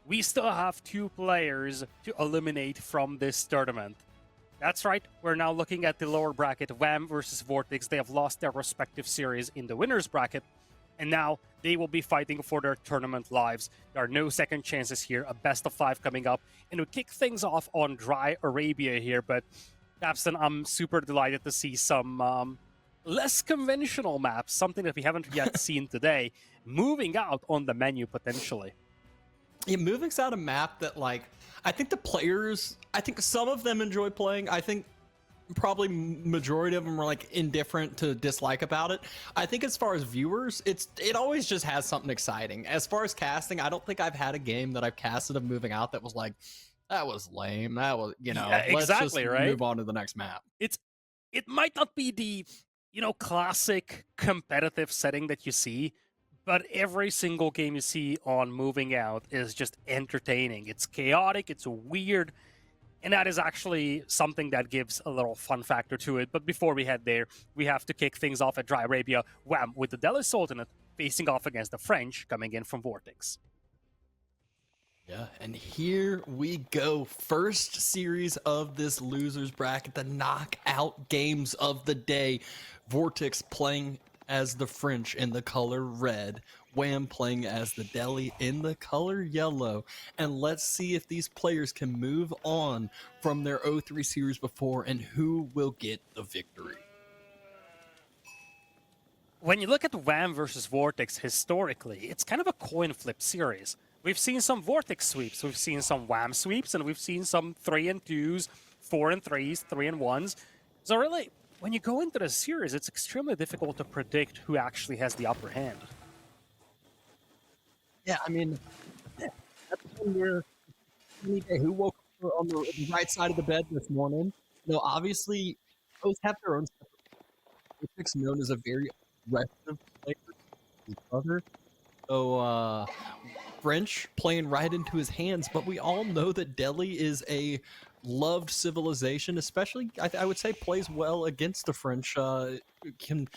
we still have 2 players to eliminate from this tournament. That's right, we're now looking at the lower bracket, Wham versus VortiX. They have lost their respective series in the winner's bracket, and now they will be fighting for their tournament lives. There are no second chances here, a best of 5 coming up, and we kick things off on Dry Arabia here, but Capstan, I'm super delighted to see some less conventional maps, something that we haven't yet seen today, moving out on the menu potentially. Yeah, moving's out a map that, like, I think the players, I think some of them enjoy playing. I think probably majority of them are like indifferent to dislike about it. I think as far as viewers, it always just has something exciting. As far as casting, I don't think I've had a game that I've casted of moving out that was like, that was lame. That was, you know, Yeah, let's exactly, just right? move on to the next map. It might not be the, classic competitive setting that you see, but every single game you see on Moving Out is just entertaining. It's chaotic, it's weird, and that is actually something that gives a little fun factor to it. But before we head there, we have to kick things off at Dry Arabia, Wham, with the Delhi Sultanate facing off against the French coming in from VortiX. Yeah, and here we go. First series of this losers bracket, the knockout games of the day. VortiX playing as the French in the color red, Wham playing as the Delhi in the color yellow. And let's see if these players can move on from their 0-3 series before and who will get the victory. When you look at Wham versus VortiX historically, it's kind of a coin flip series. We've seen some VortiX sweeps, we've seen some Wham sweeps, and we've seen some 3-2s, 4-3s, 3-1s. So really, when you go into the series, it's extremely difficult to predict who actually has the upper hand. Yeah, I mean, that's when you're who woke up on the right side of the bed this morning. You know, obviously, both have their own stuff. VortiX known as a very aggressive player, his brother. So, French playing right into his hands, but we all know that Delhi is a loved civilization, especially I would say plays well against the French. Can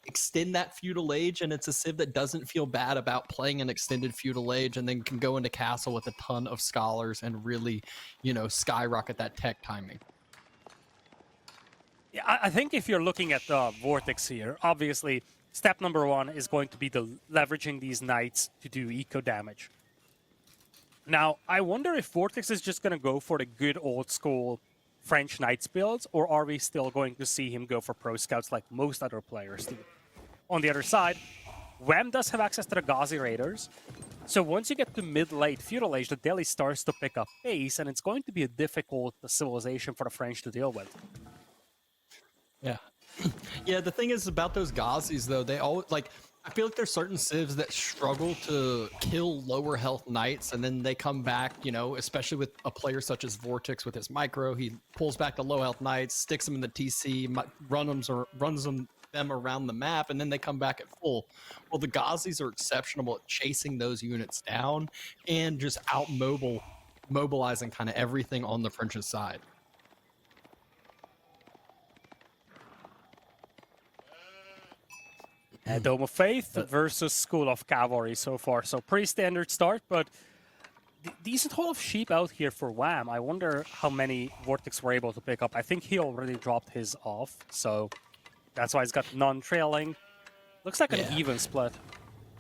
extend that feudal age, and it's a civ that doesn't feel bad about playing an extended feudal age, and then can go into castle with a ton of scholars and really, you know, skyrocket that tech timing. Yeah, I think if you're looking at the VortiX here, obviously, step number 1 is going to be leveraging these knights to do eco damage. Now, I wonder if VortiX is just going to go for the good old school French Knights builds, or are we still going to see him go for Pro Scouts like most other players do? On the other side, Wham does have access to the Ghazi Raiders, so once you get to mid-late Feudal Age, the Delhi starts to pick up pace, and it's going to be a difficult civilization for the French to deal with. Yeah. Yeah, the thing is about those Ghazis, though, they all, like, I feel like there's certain civs that struggle to kill lower health knights, and then they come back, you know, especially with a player such as VortiX with his micro. He pulls back the low health knights, sticks them in the TC, runs them around the map, and then they come back at full. Well, the Ghazis are exceptional at chasing those units down and just mobilizing kind of everything on the French's side. Dome of Faith versus School of Cavalry so far. So pretty standard start, but decent haul of sheep out here for Wham. I wonder how many VortiX were able to pick up. I think he already dropped his off, so that's why he's got none trailing. Looks like an even split.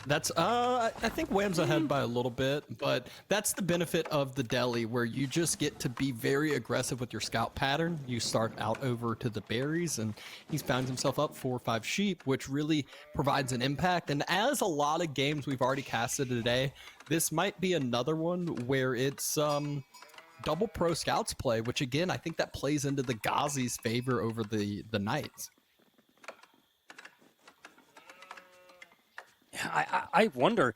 That's I think Wham's ahead by a little bit, but that's the benefit of the Delhi, where you just get to be very aggressive with your scout pattern. You start out over to the berries, and he's found himself up 4 or 5 sheep, which really provides an impact. And as a lot of games we've already casted today, this might be another one where it's double pro scouts play, which again I think that plays into the Ghazi's favor over the Knights. I wonder.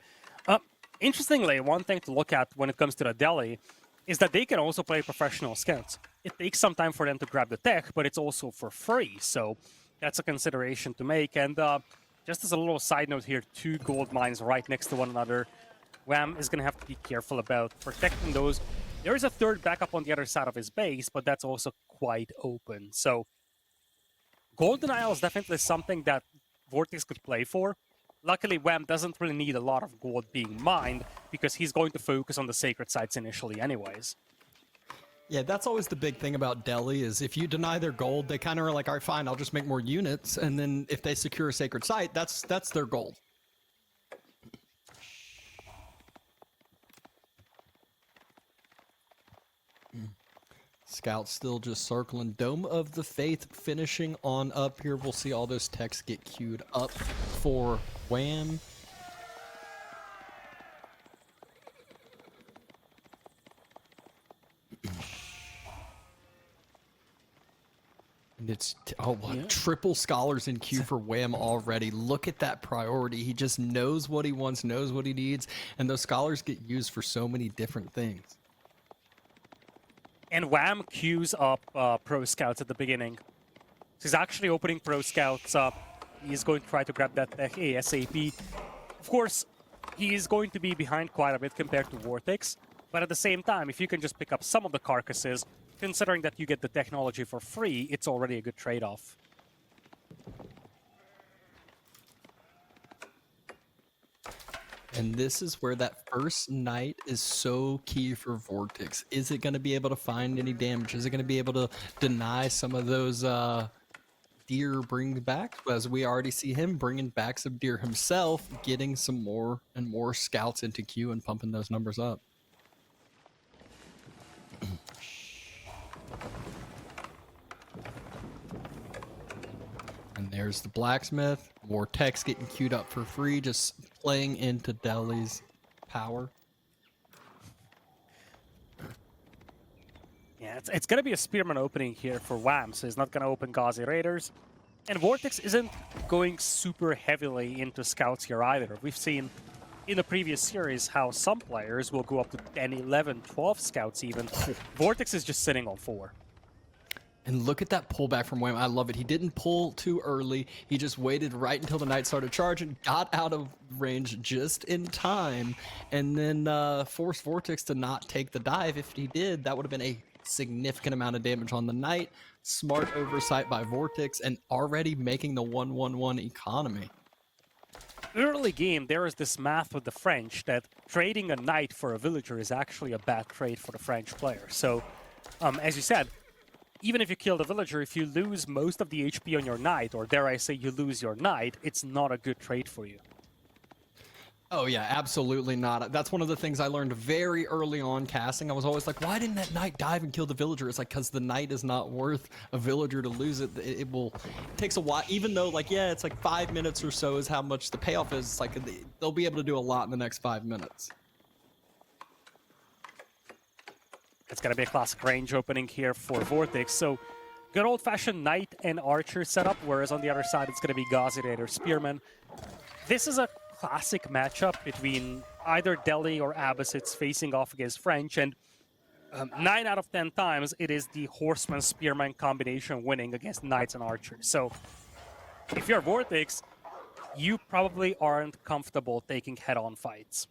Interestingly, one thing to look at when it comes to the Delhi is that they can also play professional scouts. It takes some time for them to grab the tech, but it's also for free, so that's a consideration to make. And just as a little side note here, 2 gold mines right next to one another. Wham is going to have to be careful about protecting those. There is a 3rd backup on the other side of his base, but that's also quite open. So Golden Isle is definitely something that VortiX could play for. Luckily, Wham doesn't really need a lot of gold being mined because he's going to focus on the sacred sites initially anyways. Yeah, that's always the big thing about Delhi is if you deny their gold, they kind of are like, all right, fine, I'll just make more units. And then if they secure a sacred site, that's their gold. Scout still just circling. Dome of the Faith finishing on up here. We'll see all those techs get queued up for Wham. And it's triple scholars in queue for Wham already. Look at that priority. He just knows what he wants, knows what he needs, and those scholars get used for so many different things. And Wham queues up Pro Scouts at the beginning. So he's actually opening Pro Scouts up. He's going to try to grab that tech ASAP. Of course, he is going to be behind quite a bit compared to VortiX. But at the same time, if you can just pick up some of the carcasses, considering that you get the technology for free, it's already a good trade-off. And this is where that first night is so key for VortiX. Is it going to be able to find any damage? Is it going to be able to deny some of those deer bring back? As we already see him bringing back some deer himself, getting some more and more scouts into queue and pumping those numbers up. And there's the blacksmith. VortiX getting queued up for free, just playing into Delhi's power. Yeah, it's going to be a Spearman opening here for Wham, so he's not going to open Ghazi Raiders. And VortiX isn't going super heavily into scouts here either. We've seen in the previous series how some players will go up to 10, 11, 12 scouts even. VortiX is just sitting on 4. And look at that pullback from Wham. I love it. He didn't pull too early. He just waited right until the knight started charging, got out of range just in time, and then forced VortiX to not take the dive. If he did, that would have been a significant amount of damage on the knight. Smart oversight by VortiX and already making the 1-1-1 economy. Early game, there is this math with the French that trading a knight for a villager is actually a bad trade for the French player. So, as you said, even if you kill the villager, if you lose most of the HP on your knight, or dare I say you lose your knight, it's not a good trade for you. Oh yeah, absolutely not. That's one of the things I learned very early on casting. I was always like, why didn't that knight dive and kill the villager? It's like, because the knight is not worth a villager to lose it. It takes a while, even though like, yeah, it's like 5 minutes or so is how much the payoff is. It's like they'll be able to do a lot in the next 5 minutes. It's going to be a classic range opening here for VortiX. So good old-fashioned knight and archer setup, whereas on the other side it's going to be Ghazi Raider Spearman. This is a classic matchup between either Delhi or Abbasids facing off against French, and 9 out of 10 times it is the Horseman Spearman combination winning against knights and archers. So if you're VortiX, you probably aren't comfortable taking head-on fights.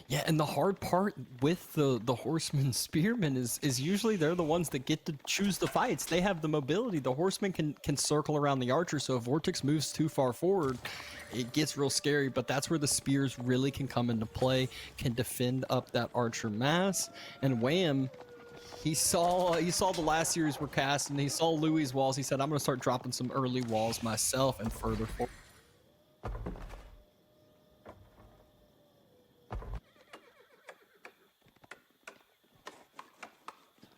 Yeah, and the hard part with the horseman spearmen is usually they're the ones that get to choose the fights. They have the mobility. The horseman can circle around the archer, so if VortiX moves too far forward, it gets real scary. But that's where the spears really can come into play, can defend up that archer mass. And Wham, he saw the last series we're cast, and he saw Louis' walls. He said, I'm going to start dropping some early walls myself and further forward.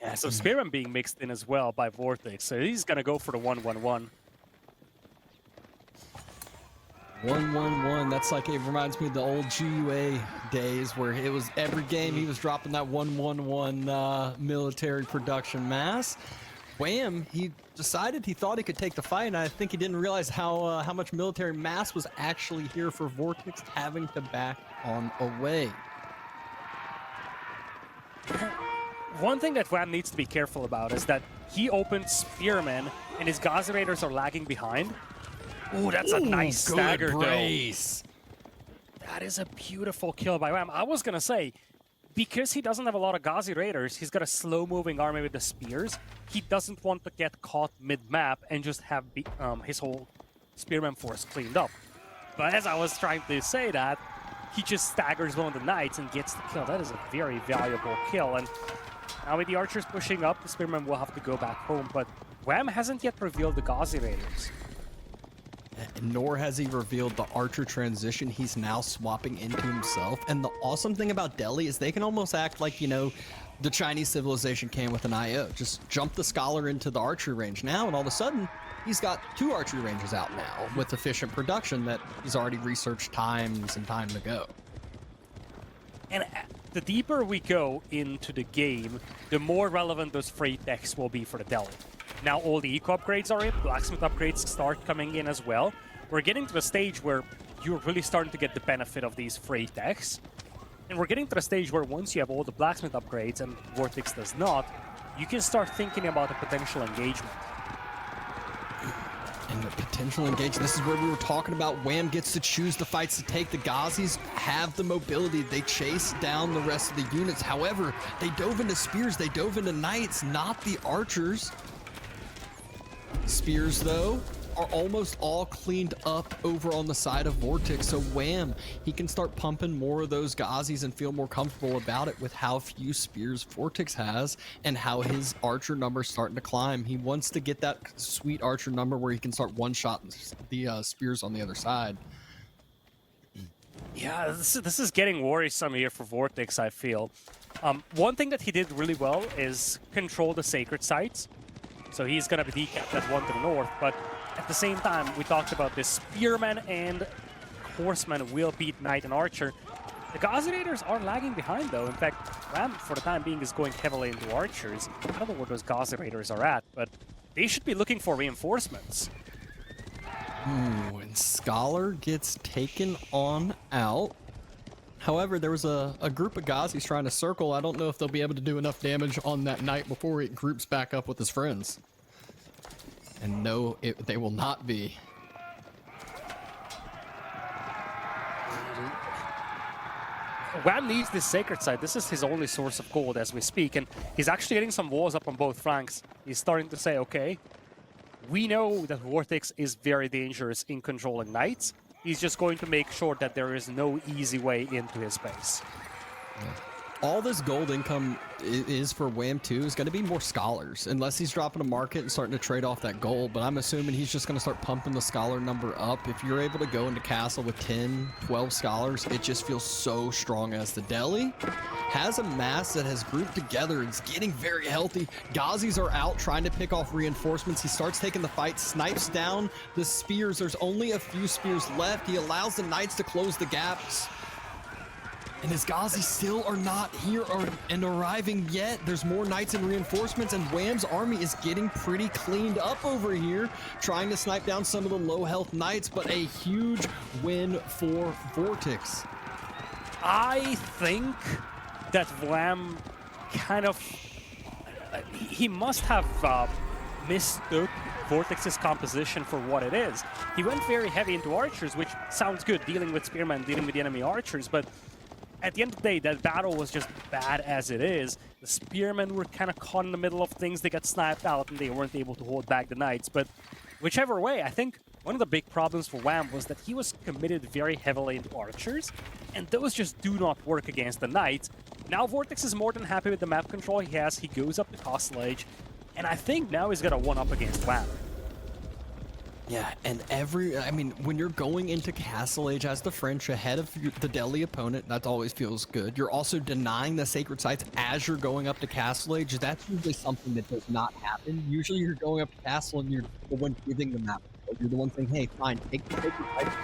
Yeah, so Spearman being mixed in as well by VortiX, so he's going to go for the 1-1-1. 1-1-1. That's like, it reminds me of the old GUA days where it was every game he was dropping that 1-1-1 military production mass. Wham, he decided he thought he could take the fight, and I think he didn't realize how much military mass was actually here for VortiX, having to back on away. One thing that Wham needs to be careful about is that he opens Spearman and his Ghazi Raiders are lagging behind. Ooh, that's a nice stagger, brace. Though. That is a beautiful kill by Wham. I was going to say, because he doesn't have a lot of Ghazi Raiders, he's got a slow-moving army with the spears. He doesn't want to get caught mid-map and just have his whole Spearman force cleaned up. But as I was trying to say that, he just staggers one of the knights and gets the kill. That is a very valuable kill. And now with the archers pushing up, the spearman will have to go back home. But Wham hasn't yet revealed the Gauzy Raiders. Nor has he revealed the archer transition he's now swapping into himself. And the awesome thing about Delhi is they can almost act like, you know, the Chinese civilization can with an IO. Just jump the scholar into the archery range now, and all of a sudden, he's got 2 archery ranges out now with efficient production that he's already researched times and time ago. And the deeper we go into the game, the more relevant those free techs will be for the Delhi. Now all the eco upgrades are in, blacksmith upgrades start coming in as well. We're getting to the stage where you're really starting to get the benefit of these free techs. And we're getting to the stage where once you have all the blacksmith upgrades and VortiX does not, you can start thinking about a potential engagement. And the potential engagement, this is where we were talking about. Wham gets to choose the fights to take. The Ghazis have the mobility. They chase down the rest of the units. However, they dove into spears. They dove into knights, not the archers. Spears, though, are almost all cleaned up over on the side of VortiX. So Wham, he can start pumping more of those Ghazis and feel more comfortable about it with how few spears VortiX has and how his archer number's starting to climb. He wants to get that sweet archer number where he can start one-shotting the spears on the other side. Yeah, this is getting worrisome here for VortiX, I feel. One thing that he did really well is control the sacred sites. So he's going to be decapped at 1 to the north, but at the same time, we talked about this spearman and horseman will beat knight and archer. The Gauzy Raiders are lagging behind, though. In fact, Ram, for the time being, is going heavily into archers. I don't know where those Gauzy Raiders are at, but they should be looking for reinforcements. Ooh, and Scholar gets taken on out. However, there was a group of Ghazis trying to circle. I don't know if they'll be able to do enough damage on that knight before it groups back up with his friends. And no, they will not be. Wham needs this sacred site. This is his only source of gold as we speak, and he's actually getting some walls up on both flanks. He's starting to say, okay, we know that VortiX is very dangerous in controlling knights. He's just going to make sure that there is no easy way into his base. Yeah. All this gold income is for Wham 2 is going to be more scholars, unless he's dropping a market and starting to trade off that gold. But I'm assuming he's just going to start pumping the scholar number up. If you're able to go into castle with 10, 12 scholars, it just feels so strong. As the Delhi has a mass that has grouped together. It's getting very healthy. Ghazis are out trying to pick off reinforcements. He starts taking the fight, snipes down the spears. There's only a few spears left. He allows the knights to close the gaps. And his Ghazis still are not here and arriving yet. There's more knights and reinforcements, and Wham's army is getting pretty cleaned up over here, trying to snipe down some of the low health knights, but a huge win for VortiX. I think that Wham kind of... he must have mistook VortiX's composition for what it is. He went very heavy into archers, which sounds good, dealing with spearmen, dealing with the enemy archers, but at the end of the day, that battle was just bad as it is. The spearmen were kind of caught in the middle of things. They got sniped out and they weren't able to hold back the knights. But whichever way, I think one of the big problems for Wham was that he was committed very heavily into archers, and those just do not work against the knights. Now VortiX is more than happy with the map control he has. He goes up to Castle Age, and I think now he's got a one-up against Wham. Yeah, and when you're going into Castle Age as the French ahead of the Delhi opponent, that always feels good. You're also denying the sacred sites as you're going up to Castle Age. That's usually something that does not happen. Usually you're going up to Castle and you're the one giving the map. You're the one saying, hey, fine, take the sacred sites.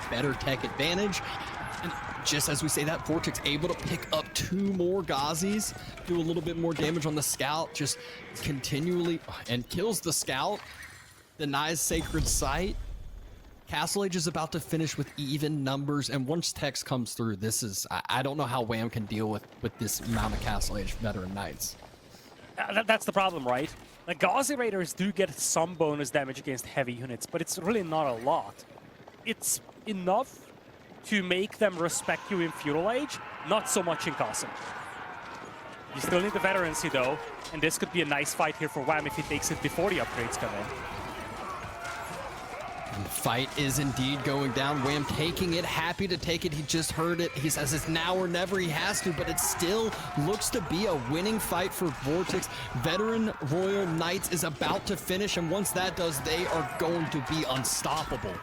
Better tech advantage. And just as we say that, VortiX able to pick up 2 more Ghazis, do a little bit more damage on the scout, just continually, and kills the scout, denies sacred site. Castle Age is about to finish with even numbers, and once text comes through, this is, I don't know how Wham can deal with this amount of Castle Age veteran knights. That's the problem, right? The Gauzy Raiders do get some bonus damage against heavy units, but it's really not a lot. It's enough to make them respect you in Feudal Age, not so much in Castle. You still need the veterancy though, and this could be a nice fight here for Wham if he takes it before the upgrades come in. And the fight is indeed going down. Wham taking it, happy to take it. He just heard it. He says it's now or never. He has to, but it still looks to be a winning fight for VortiX. Veteran Royal Knights is about to finish, and once that does, they are going to be unstoppable.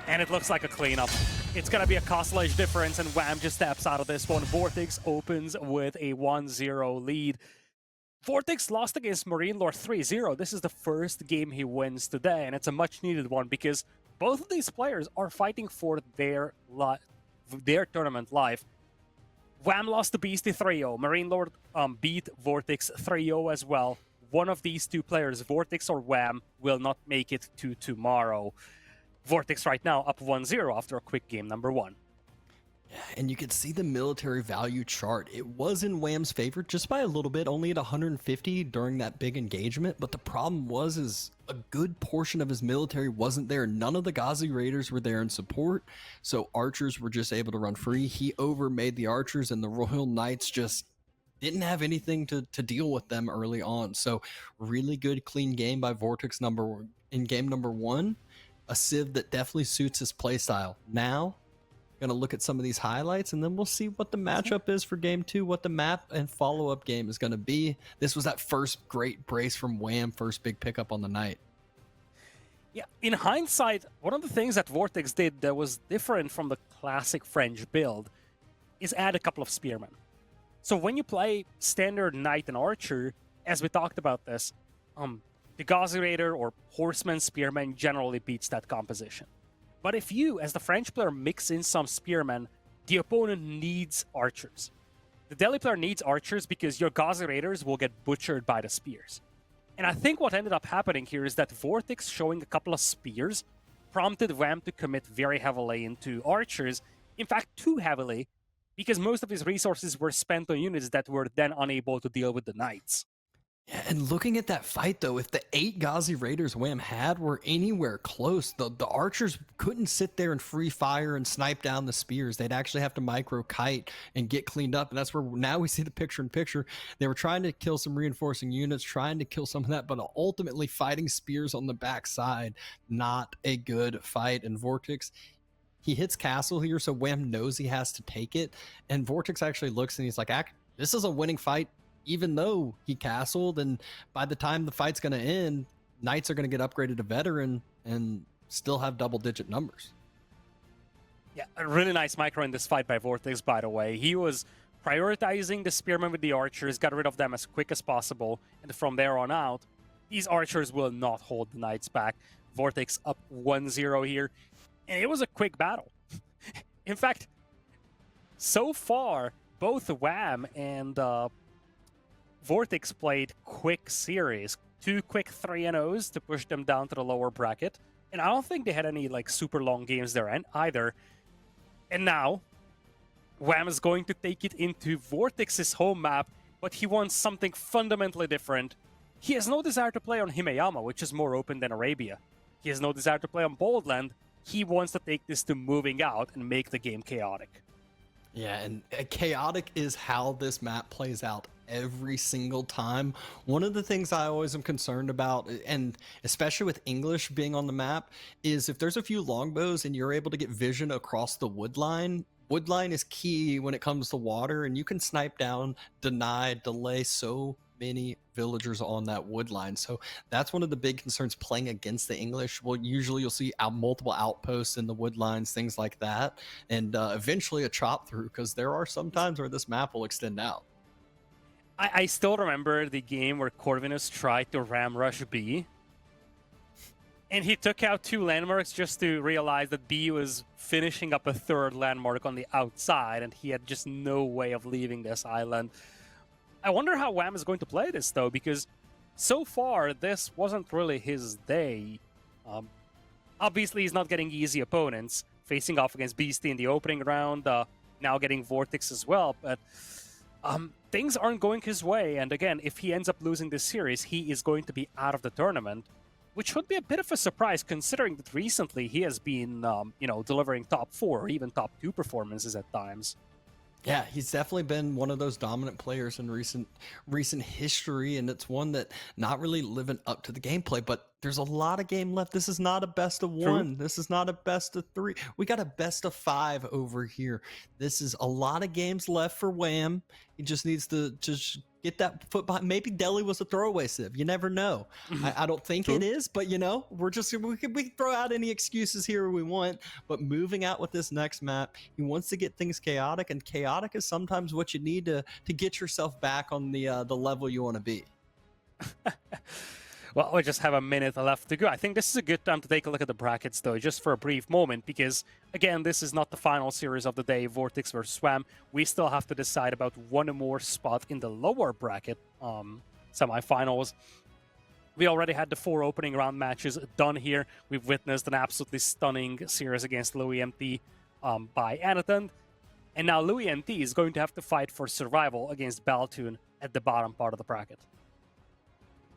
And it looks like a cleanup. It's going to be a cost ledge difference, and Wham just steps out of this one. VortiX opens with a 1-0 lead. VortiX lost against Marine Lord 3-0. This is the first game he wins today, and it's a much-needed one because both of these players are fighting for their tournament life. Wham lost to Beastie 3-0. Marine Lord beat VortiX 3-0 as well. One of these two players, VortiX or Wham, will not make it to tomorrow. VortiX right now up 1-0 after a quick game number 1. Yeah, and you can see the military value chart. It was in Wham's favor just by a little bit, only at 150 during that big engagement. But the problem was a good portion of his military wasn't there. None of the Ghazi Raiders were there in support, so archers were just able to run free. He overmade the archers, and the Royal Knights just didn't have anything to deal with them early on. So really good, clean game by VortiX in game number 1. A civ that definitely suits his playstyle. Now, gonna look at some of these highlights, and then we'll see what the matchup is for game 2, what the map and follow-up game is gonna be. This was that first great brace from Wham, first big pickup on the night. Yeah, in hindsight, one of the things that VortiX did that was different from the classic French build is add a couple of spearmen. So when you play standard knight and archer, as we talked about this, the Ghazi Raider or horseman spearman generally beats that composition. But if you, as the French player, mix in some spearmen, the opponent needs archers. The Delhi player needs archers because your Ghazi Raiders will get butchered by the spears. And I think what ended up happening here is that VortiX showing a couple of spears prompted Wham to commit very heavily into archers, in fact too heavily, because most of his resources were spent on units that were then unable to deal with the knights. Yeah, and looking at that fight, though, if the 8 Ghazi Raiders Wham had were anywhere close, the archers couldn't sit there and free fire and snipe down the spears. They'd actually have to micro kite and get cleaned up. And that's where now we see the picture-in-picture. They were trying to kill some reinforcing units, trying to kill some of that, but ultimately fighting spears on the backside. Not a good fight. And VortiX, he hits castle here, so Wham knows he has to take it. And VortiX actually looks and he's like, this is a winning fight. Even though he castled, and by the time the fight's going to end, Knights are going to get upgraded to veteran and still have double-digit numbers. Yeah, a really nice micro in this fight by VortiX, by the way. He was prioritizing the spearmen with the archers, got rid of them as quick as possible, and from there on out, these archers will not hold the Knights back. VortiX up 1-0 here, and it was a quick battle. In fact, so far, both Wham and VortiX played quick series, 2 quick 3-0s to push them down to the lower bracket. And I don't think they had any like super long games there either. And now, Wham is going to take it into VortiX's home map, but he wants something fundamentally different. He has no desire to play on Himeyama, which is more open than Arabia. He has no desire to play on Boldland. He wants to take this to moving out and make the game chaotic. Yeah, and chaotic is how this map plays out every single time. One of the things I always am concerned about, and especially with English being on the map, is if there's a few longbows and you're able to get vision across the wood line is key when it comes to water, and you can snipe down, deny, delay so many villagers on that wood line. So that's one of the big concerns playing against the English. Well, usually you'll see multiple outposts in the wood lines, things like that, and eventually a chop through, because there are some times where this map will extend out. I still remember the game where Corvinus tried to ram rush B, and he took out 2 landmarks just to realize that B was finishing up a 3rd landmark on the outside, and he had just no way of leaving this island. I wonder how Wham is going to play this, though, because so far, this wasn't really his day. Obviously, he's not getting easy opponents, facing off against Beastie in the opening round, now getting VortiX as well, but things aren't going his way, and again, if he ends up losing this series, he is going to be out of the tournament, which would be a bit of a surprise, considering that recently he has been, delivering top 4 or even top 2 performances at times. Yeah, he's definitely been one of those dominant players in recent history, and it's one that not really living up to the gameplay. But there's a lot of game left. This is not a best of True. one. This is not a best of three. We got a best of 5 over here. This is a lot of games left for Wham. He just needs to just get that foot behind. Maybe Delhi was a throwaway sieve. You never know. I don't think True. it is, but we can throw out any excuses here we want. But moving out with this next map, he wants to get things chaotic, and chaotic is sometimes what you need to get yourself back on the level you want to be. Well, we just have a minute left to go. I think this is a good time to take a look at the brackets, though, just for a brief moment, because, again, this is not the final series of the day, VortiX versus Wham. We still have to decide about one more spot in the lower bracket semifinals. We already had the 4 opening round matches done here. We've witnessed an absolutely stunning series against Louis MT by Anatan. And now Louis MT is going to have to fight for survival against Baltoon at the bottom part of the bracket.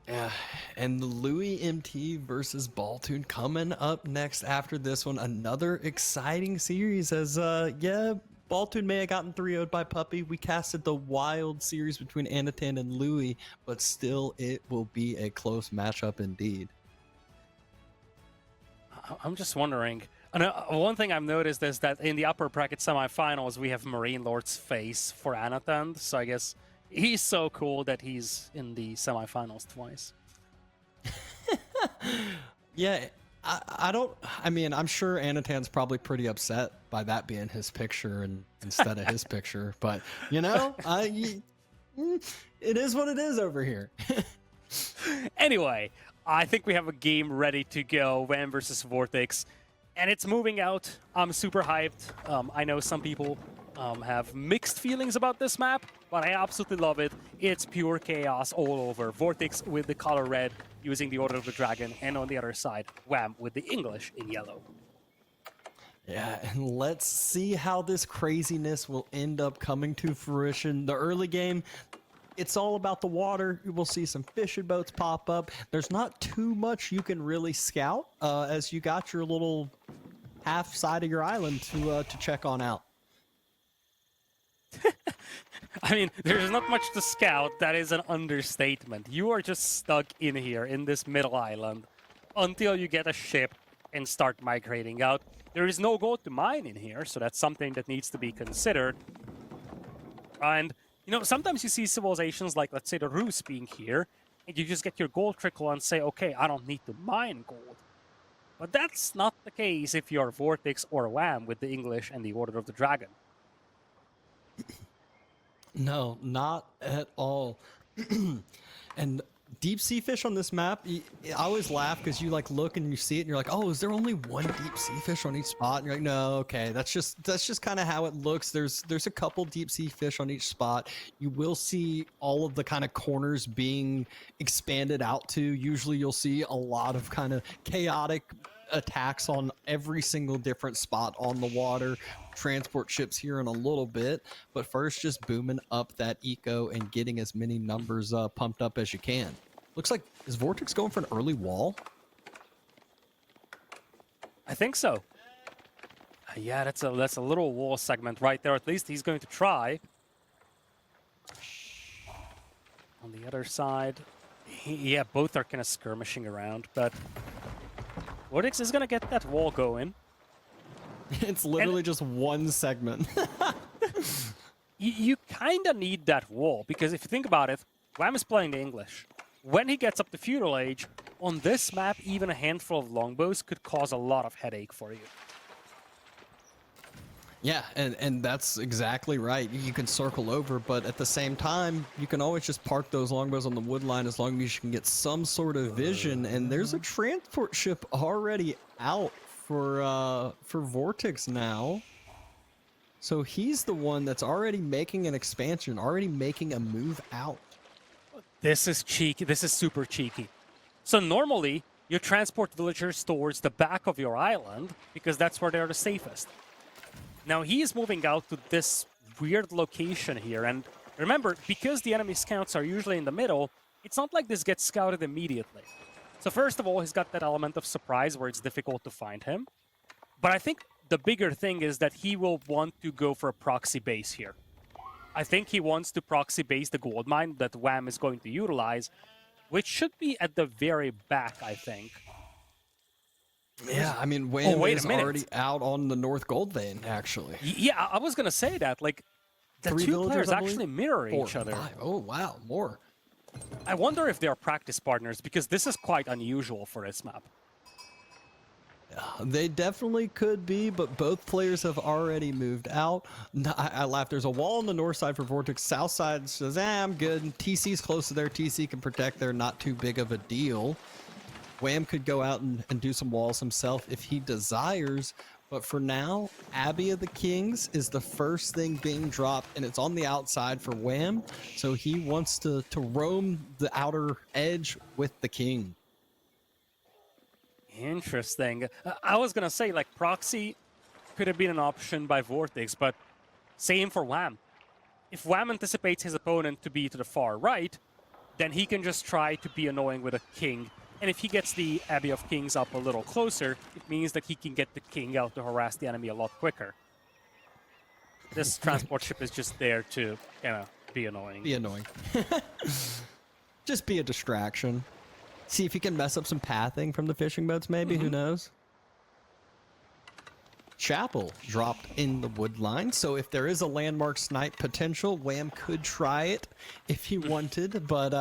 Yeah, and the Louis MT versus Baltoon coming up next after this one. Another exciting series as, Baltoon may have gotten 3-0'd by Puppy. We casted the wild series between Anatan and Louis, but still it will be a close matchup indeed. I'm just wondering. One thing I've noticed is that in the upper bracket semifinals, we have Marine Lord's face for Anatan, so I guess he's so cool that he's in the semifinals twice. Yeah, I'm sure Anatan's probably pretty upset by that being his picture instead of his picture, but it is what it is over here. Anyway, I think we have a game ready to go, Wham versus VortiX, and it's moving out. I'm super hyped. I know some people have mixed feelings about this map, but I absolutely love it. It's pure chaos all over. VortiX with the color red, using the Order of the Dragon, and on the other side, Wham with the English in yellow. Yeah, and let's see how this craziness will end up coming to fruition. The early game, it's all about the water. We'll see some fishing boats pop up. There's not too much you can really scout as you got your little half side of your island to check on out. I mean, there's not much to scout. That is an understatement. You are just stuck in here, in this middle island, until you get a ship and start migrating out. There is no gold to mine in here, so that's something that needs to be considered. And, sometimes you see civilizations like, let's say, the Rus being here, and you just get your gold trickle and say, okay, I don't need to mine gold. But that's not the case if you're VortiX or Wham with the English and the Order of the Dragon. No, not at all. And deep sea fish on this map, I always laugh because you look and you see it and you're like, oh, is there only one deep sea fish on each spot? And you're like, no, okay, that's just kind of how it looks. There's a couple deep sea fish on each spot. You will see all of the kind of corners being expanded out to. Usually you'll see a lot of kind of chaotic attacks on every single different spot on the water. Transport ships here in a little bit, but first just booming up that eco and getting as many numbers pumped up as you can. Looks like, is VortiX going for an early wall? I think so. Yeah, that's a little wall segment right there. At least he's going to try. On the other side, yeah, both are kind of skirmishing around, but VortiX is going to get that wall going. It's literally just one segment. You kind of need that wall, because if you think about it, Wham is playing the English. When he gets up to Feudal Age, on this map, even a handful of longbows could cause a lot of headache for you. Yeah, and that's exactly right. You can circle over, but at the same time, you can always just park those longbows on the wood line as long as you can get some sort of vision. And there's a transport ship already out for VortiX now. So he's the one that's already making an expansion, already making a move out. This is cheeky. This is super cheeky. So normally, you transport villagers towards the back of your island because that's where they're the safest. Now he is moving out to this weird location here. And remember, because the enemy scouts are usually in the middle, it's not like this gets scouted immediately. So first of all, he's got that element of surprise where it's difficult to find him. But I think the bigger thing is that he will want to go for a proxy base here. I think he wants to proxy base the gold mine that Wham is going to utilize. which should be at the very back, I think. Yeah, I mean, Wham wait a is minute. already out on the North Gold Vein, actually. Yeah, I was gonna say that. Like, the 3 two villagers, players I believe? actually mirror 4, each other. 5. Oh, wow, more. I wonder if they are practice partners, because this is quite unusual for this map. They definitely could be, but both players have already moved out. I laughed. There's a wall on the north side for VortiX. South side says, I'm good. TC's close to there. TC can protect there. Not too big of a deal. Wham could go out and do some walls himself if he desires. But for now, Abbey of the Kings is the first thing being dropped, and it's on the outside for Wham. So he wants to roam the outer edge with the king. Interesting. I was gonna say, like, proxy could have been an option by VortiX, but same for Wham. If Wham anticipates his opponent to be to the far right, then he can just try to be annoying with a king. And if he gets the Abbey of Kings up a little closer, it means that he can get the king out to harass the enemy a lot quicker. This transport ship is just there to kind of be annoying. Be annoying. Just be a distraction. See if you can mess up some pathing from the fishing boats, maybe. Who knows? Chapel dropped in the wood line, so if there is a landmark snipe potential, Wham could try it if he wanted. But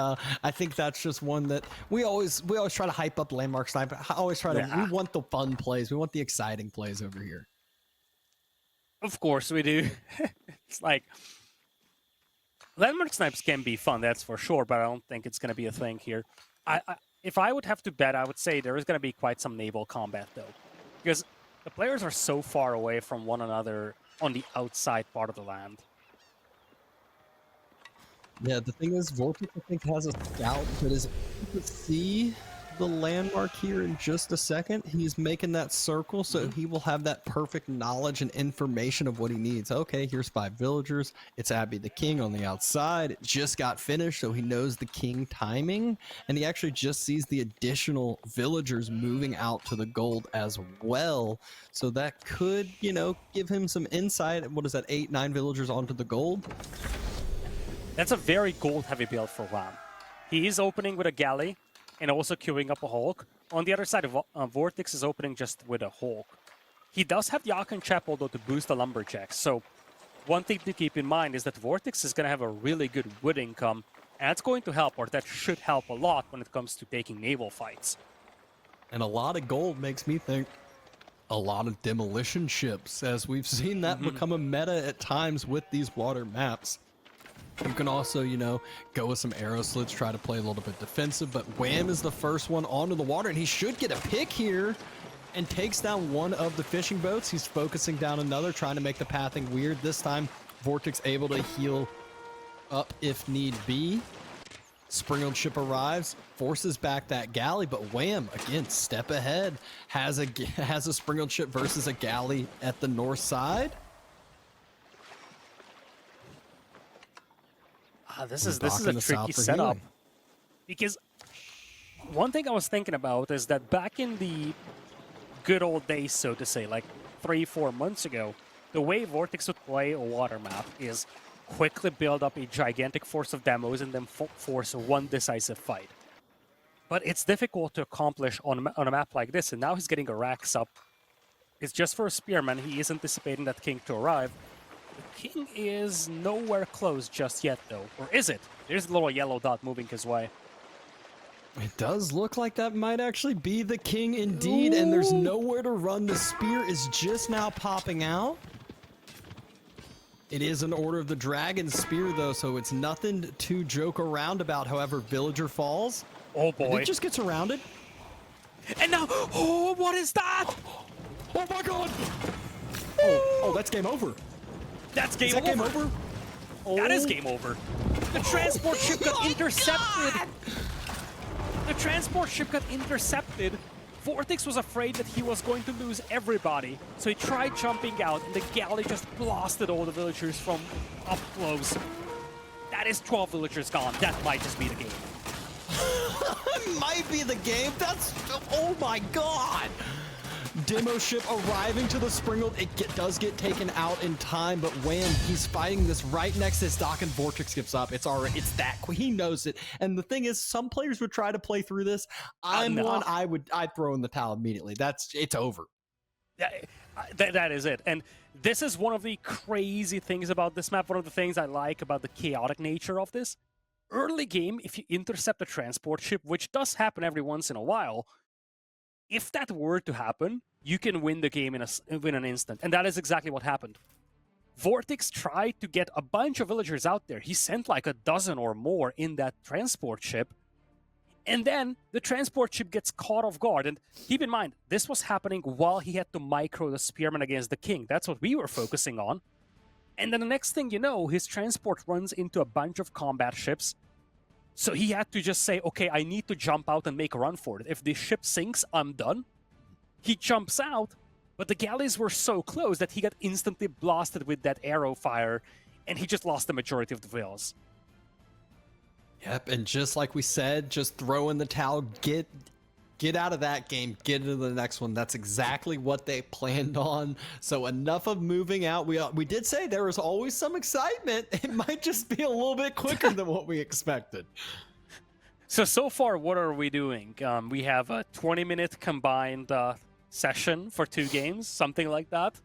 I think that's just one that we always try to hype up landmark snipe. I always try to. We want the fun plays. We want the exciting plays over here. Of course we do. It's like, landmark snipes can be fun, that's for sure, but I don't think it's going to be a thing here. If I would have to bet, I would say there is going to be quite some naval combat, though. Because the players are so far away from one another on the outside part of the land. Yeah, the thing is, VortiX, I think, has a scout that is able to see the landmark here in just a second. He's making that circle, so he will have that perfect knowledge and information of what he needs. Okay, here's 5 villagers. It's Abbey the King on the outside. It just got finished, so he knows the king timing, and he actually just sees the additional villagers moving out to the gold as well. So that could, give him some insight. What is that, 8, 9 villagers onto the gold? That's a very gold-heavy build for Wham. He is opening with a galley, and also queuing up a Hulk. On the other side, VortiX is opening just with a Hulk. He does have the Aachen Chapel, though, to boost the Lumberjacks. So one thing to keep in mind is that VortiX is going to have a really good wood income, and that's going to help, or that should help a lot when it comes to taking naval fights. And a lot of gold makes me think a lot of demolition ships, as we've seen that become a meta at times with these water maps. You can also, go with some arrow slits, try to play a little bit defensive, but Wham is the first one onto the water, and he should get a pick here and takes down one of the fishing boats. He's focusing down another, trying to make the pathing weird. This time, VortiX able to heal up if need be. Springled ship arrives, forces back that galley, but Wham, again, step ahead, has a springled ship versus a galley at the north side. This is a tricky setup. Because one thing I was thinking about is that back in the good old days, so to say, like 3-4 months ago, the way VortiX would play a water map is quickly build up a gigantic force of demos and then force one decisive fight. But it's difficult to accomplish on a map like this, and now he's getting a racks up. It's just for a spearman. He is anticipating that king to arrive. The king is nowhere close just yet, though. Or is it? There's a little yellow dot moving his way. It does look like that might actually be the king indeed, and there's nowhere to run. The spear is just now popping out. It is an Order of the Dragon spear, though, so it's nothing to joke around about. However, villager falls. Oh, boy. And it just gets surrounded. And now, oh, what is that? Oh, my God. Oh, that's game over. That's game Is that over. game over? Oh. That is game over. The transport ship got intercepted. God. The transport ship got intercepted. VortiX was afraid that he was going to lose everybody, so he tried jumping out, and the galley just blasted all the villagers from up close. That is 12 villagers gone. That might just be the game. It might be the game. Oh my God. Demo ship arriving to the Springfield. Does get taken out in time, but Wham, he's fighting this right next to his dock, and VortiX gives up. It's that quick. He knows it. And the thing is, some players would try to play through this. I'd throw in the towel immediately. It's over. Yeah, that is it. And this is one of the crazy things about this map. One of the things I like about the chaotic nature of this. Early game, if you intercept a transport ship, which does happen every once in a while, if that were to happen, you can win the game in an instant. And that is exactly what happened. VortiX tried to get a bunch of villagers out there. He sent like a dozen or more in that transport ship. And then the transport ship gets caught off guard. And keep in mind, this was happening while he had to micro the spearman against the king. That's what we were focusing on. And then the next thing you know, his transport runs into a bunch of combat ships. So he had to just say, okay, I need to jump out and make a run for it. If the ship sinks, I'm done. He jumps out, but the galleys were so close that he got instantly blasted with that arrow fire, and he just lost the majority of the vills. Yep, and just like we said, just throw in the towel, get out of that game, get into the next one. That's exactly what they planned on. So enough of moving out. We did say there was always some excitement. It might just be a little bit quicker than what we expected. So far, what are we doing? We have a 20-minute combined session for 2 games, something like that.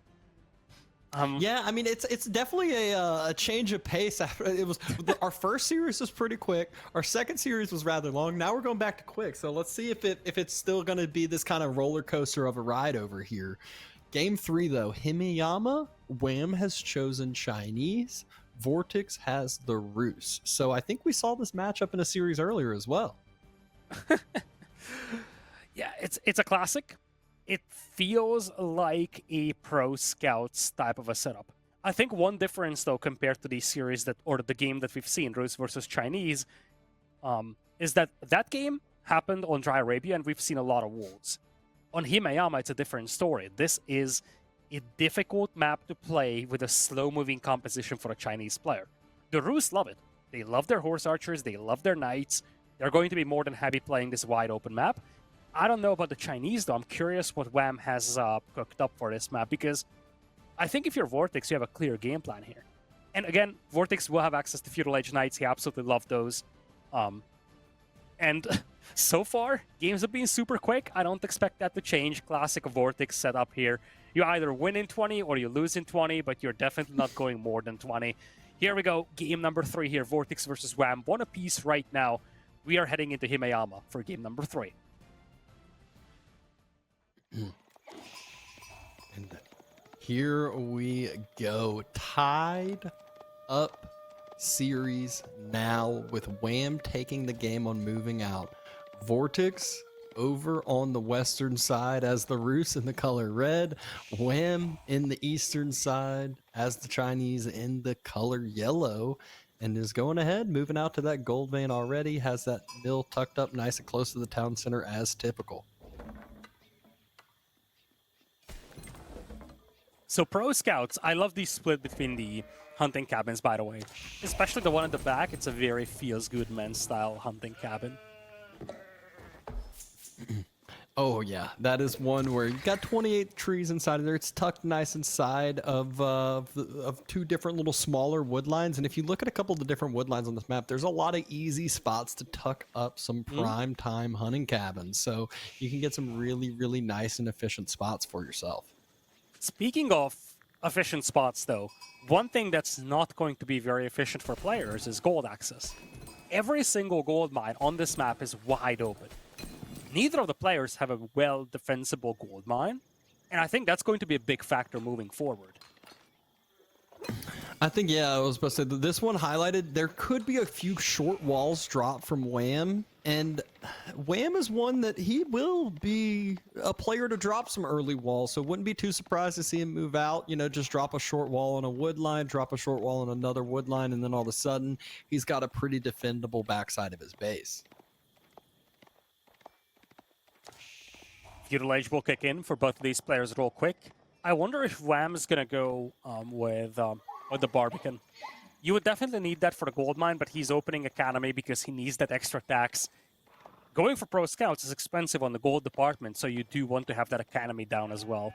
Yeah, I mean, it's definitely a change of pace. It was our first series was pretty quick. Our second series was rather long. Now we're going back to quick. So let's see if it's still going to be this kind of roller coaster of a ride over here. Game 3 though, Himeyama, Wham has chosen Chinese. VortiX has the Rus. So I think we saw this matchup in a series earlier as well. Yeah, it's a classic. It feels like a Pro Scouts type of a setup. I think one difference, though, compared to the series or the game that we've seen, Rus versus Chinese, is that game happened on Dry Arabia, and we've seen a lot of wolves. On Himeyama, it's a different story. This is a difficult map to play with a slow-moving composition for a Chinese player. The Rus love it. They love their horse archers. They love their knights. They're going to be more than happy playing this wide-open map. I don't know about the Chinese, though. I'm curious what Wham has cooked up for this map, because I think if you're VortiX, you have a clear game plan here. And again, VortiX will have access to Feudal Age Knights. He absolutely loved those. And so far, games have been super quick. I don't expect that to change. Classic VortiX setup here. You either win in 20 or you lose in 20, but you're definitely not going more than 20. Here we go. Game number 3 here. VortiX versus Wham. 1 apiece right now. We are heading into Himeyama for game number 3. And here we go. Tied up series now with Wham taking the game on moving out. VortiX over on the western side as the Rus in the color red. Wham in the eastern side as the Chinese in the color yellow. And is going ahead, moving out to that gold vein already. Has that mill tucked up nice and close to the town center as typical. So Pro Scouts, I love the split between the hunting cabins, by the way. Especially the one in the back. It's a very feels-good men's style hunting cabin. Oh yeah, that is one where you've got 28 trees inside of there. It's tucked nice inside of 2 different little smaller wood lines. And if you look at a couple of the different wood lines on this map, there's a lot of easy spots to tuck up some prime time hunting cabins. So you can get some really, really nice and efficient spots for yourself. Speaking of efficient spots, though, one thing that's not going to be very efficient for players is gold access. Every single gold mine on this map is wide open. Neither of the players have a well-defensible gold mine, and I think that's going to be a big factor moving forward. I think, yeah, I was supposed to say, this one highlighted, there could be a few short walls dropped from Wham, and Wham is one that he will be a player to drop some early walls, so wouldn't be too surprised to see him move out, you know, just drop a short wall on a wood line, drop a short wall on another wood line, and then all of a sudden, he's got a pretty defendable backside of his base. Feudal Age will kick in for both of these players real quick. I wonder if Wham is going to go with the Barbican. You would definitely need that for the gold mine, but he's opening Academy because he needs that extra tax. going for pro scouts is expensive on the gold department, so you do want to have that academy down as well.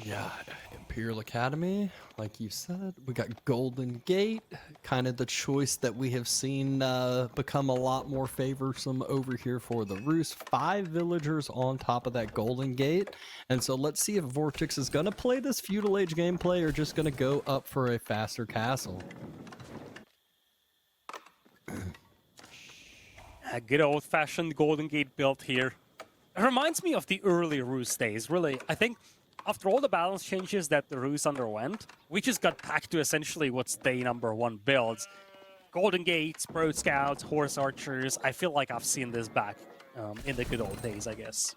Yeah, Imperial Academy, like you said. We got Golden Gate, kind of the choice that we have seen become a lot more favorsome over here for the Rus. 5 villagers on top of that Golden Gate. And so let's see if VortiX is going to play this feudal age gameplay or just going to go up for a faster castle. A good old-fashioned Golden Gate built here. It reminds me of the early Rus days, really. I think after all the balance changes that the Rus underwent, we just got back to essentially what's day number 1 builds. Golden Gates, Pro Scouts, Horse Archers. I feel like I've seen this back in the good old days, I guess.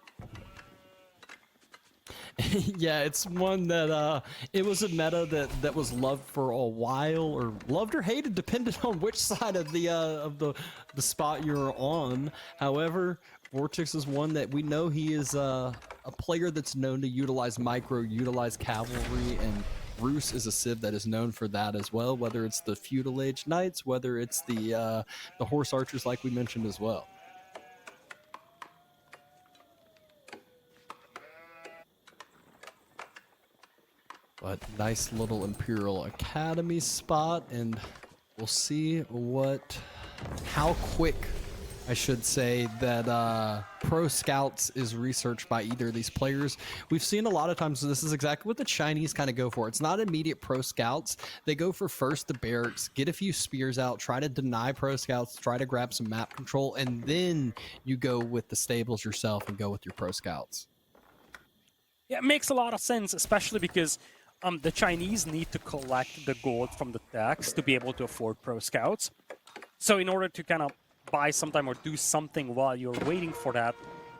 Yeah, it's one that it was a meta that was loved for a while, or loved or hated, depending on which side of the spot you're on. However, VortiX is one that we know he is a player that's known to utilize micro, utilize cavalry, and Rus is a civ that is known for that as well. Whether it's the feudal age knights, whether it's the horse archers, like we mentioned as well. But nice little Imperial Academy spot, and we'll see how quick, I should say, that Pro Scouts is researched by either of these players. We've seen a lot of times, this is exactly what the Chinese kind of go for. It's not immediate Pro Scouts. They go for first the barracks, get a few spears out, try to deny Pro Scouts, try to grab some map control, and then you go with the stables yourself and go with your Pro Scouts. Yeah, it makes a lot of sense, especially because the Chinese need to collect the gold from the tax to be able to afford Pro Scouts. So in order to kind of buy some time or do something while you're waiting for that,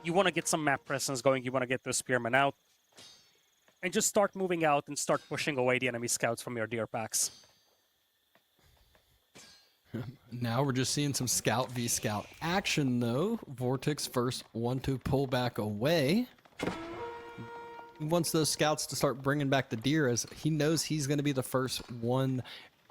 you want to get some map presence going, you want to get those spearmen out, and just start moving out and start pushing away the enemy scouts from your deer packs. Now we're just seeing some scout v scout action, though. VortiX first one to pull back away. He wants those scouts to start bringing back the deer, as he knows he's going to be the first one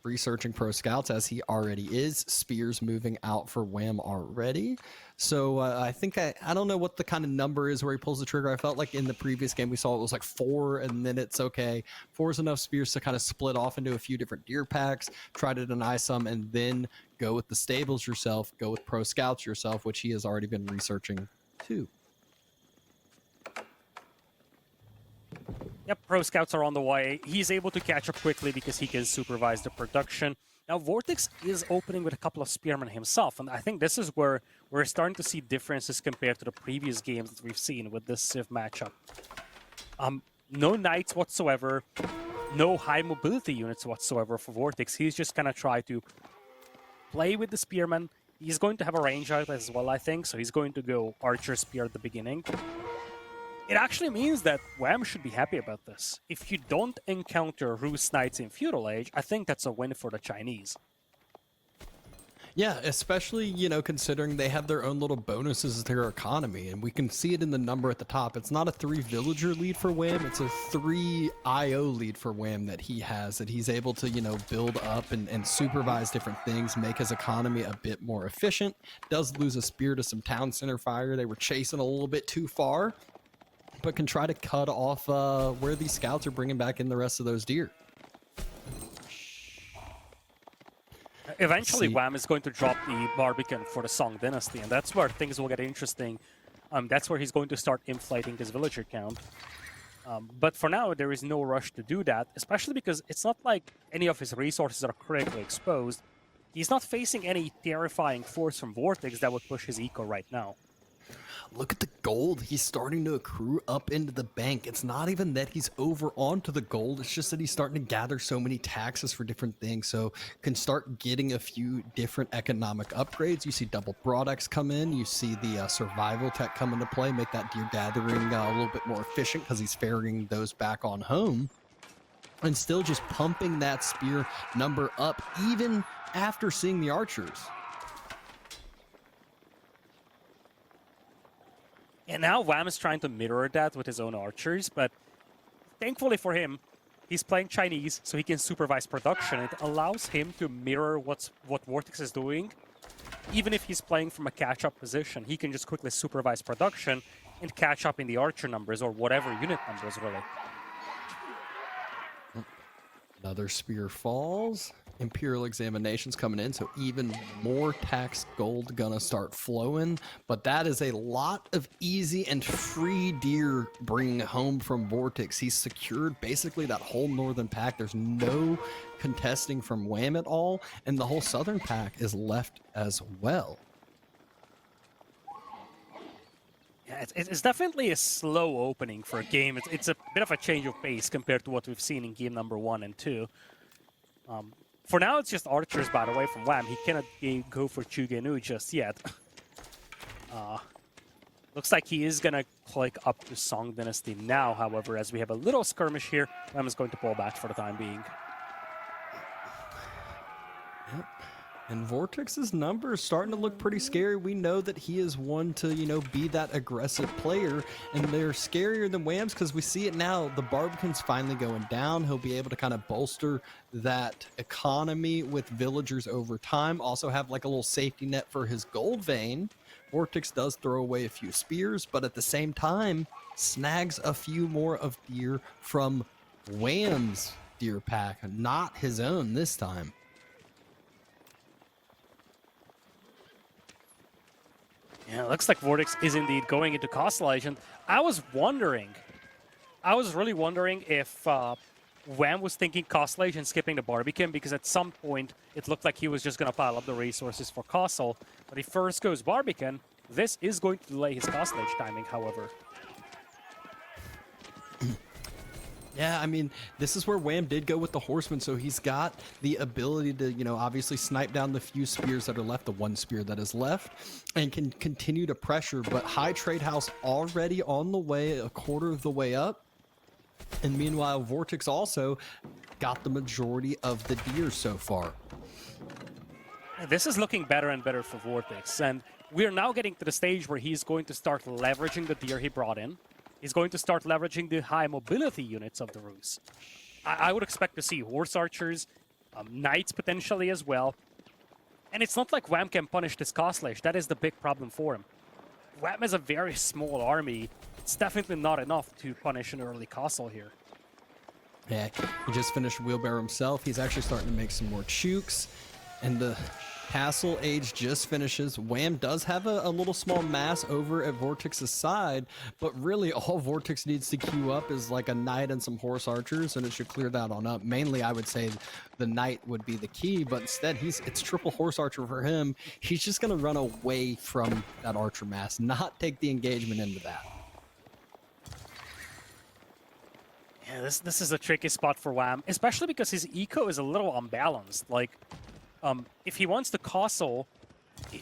researching Pro Scouts, as he already is. Spears moving out for Wham already. So I think, I don't know what the kind of number is where he pulls the trigger. I felt like in the previous game we saw it was like 4, and then it's okay. 4 is enough spears to kind of split off into a few different deer packs, try to deny some, and then go with the stables yourself, go with Pro Scouts yourself, which he has already been researching too. Yep, Pro Scouts are on the way. He's able to catch up quickly because he can supervise the production. Now, VortiX is opening with a couple of spearmen himself, and I think this is where we're starting to see differences compared to the previous games that we've seen with this Civ matchup. No knights whatsoever, no high mobility units whatsoever for VortiX. He's just gonna try to play with the spearmen. He's going to have a range out as well, I think, so he's going to go Archer Spear at the beginning. It actually means that Wham should be happy about this. If you don't encounter Rus Knights in Feudal Age, I think that's a win for the Chinese. Yeah, especially, you know, considering they have their own little bonuses to their economy, and we can see it in the number at the top. It's not a 3 villager lead for Wham, it's a 3 IO lead for Wham that he has, that he's able to, you know, build up and supervise different things, make his economy a bit more efficient. Does lose a spear to some town center fire. They were chasing a little bit too far, but can try to cut off where these scouts are bringing back in the rest of those deer. Eventually, Wham is going to drop the Barbican for the Song Dynasty, and that's where things will get interesting. That's where he's going to start inflating his villager count. But for now, there is no rush to do that, especially because it's not like any of his resources are critically exposed. He's not facing any terrifying force from VortiX that would push his eco right now. Look at the gold he's starting to accrue up into the bank. It's not even that he's over onto the gold. It's just that he's starting to gather so many taxes for different things. So can start getting a few different economic upgrades. You see double VortiX come in. You see the survival tech come into play, make that deer gathering a little bit more efficient because he's ferrying those back on home. And still just pumping that spear number up even after seeing the archers. And now Wham is trying to mirror that with his own archers, but thankfully for him, he's playing Chinese, so he can supervise production. It allows him to mirror what VortiX is doing even if he's playing from a catch-up position, he can just quickly supervise production and catch up in the archer numbers or whatever unit numbers, really. Another spear falls. Imperial examinations coming in, so even more tax gold gonna start flowing. But that is a lot of easy and free deer bringing home from VortiX. He's secured basically that whole northern pack. There's no contesting from Wham at all, and the whole southern pack is left as well. Yeah, it's definitely a slow opening for a game. It's a bit of a change of pace compared to what we've seen in game number 1 and 2. For now, it's just archers, by the way, from Wham. He cannot go for Chugenu just yet. Looks like he is going to click up to Song Dynasty now, however, as we have a little skirmish here. Wham is going to pull back for the time being. Yep. And VortiX's numbers starting to look pretty scary. We know that he is one to, be that aggressive player, and they're scarier than Wham's because we see it now. The Barbican's finally going down. He'll be able to kind of bolster that economy with villagers over time. Also have like a little safety net for his gold vein. VortiX does throw away a few spears, but at the same time, snags a few more of deer from Wham's deer pack, not his own this time. Yeah, it looks like VortiX is indeed going into Costalage, and I was really wondering if Wham was thinking Costalage and skipping the Barbican, because at some point it looked like he was just going to pile up the resources for Costal, but he first goes Barbican. This is going to delay his Costalage timing, however. Yeah, I mean, this is where Wham did go with the horseman, so he's got the ability to, obviously snipe down the few spears that are left, the one spear that is left, and can continue to pressure. But High Trade House already on the way, a quarter of the way up. And meanwhile, VortiX also got the majority of the deer so far. This is looking better and better for VortiX, and we're now getting to the stage where he's going to start leveraging the deer he brought in. He's going to start leveraging the high mobility units of the Rus. I would expect to see horse archers, knights potentially as well. And it's not like Wham can punish this Costalage. That is the big problem for him. Wham has a very small army. It's definitely not enough to punish an early Costal here. Yeah, he just finished Wheelbarrow himself. He's actually starting to make some more chukes. And the Castle Age just finishes. Wham does have a little small mass over at VortiX's side, but really all VortiX needs to queue up is like a knight and some horse archers, and it should clear that on up. Mainly, I would say the knight would be the key, but instead it's triple horse archer for him. He's just going to run away from that archer mass, not take the engagement into that. Yeah, this is a tricky spot for Wham, especially because his eco is a little unbalanced. Like, if he wants to Costal,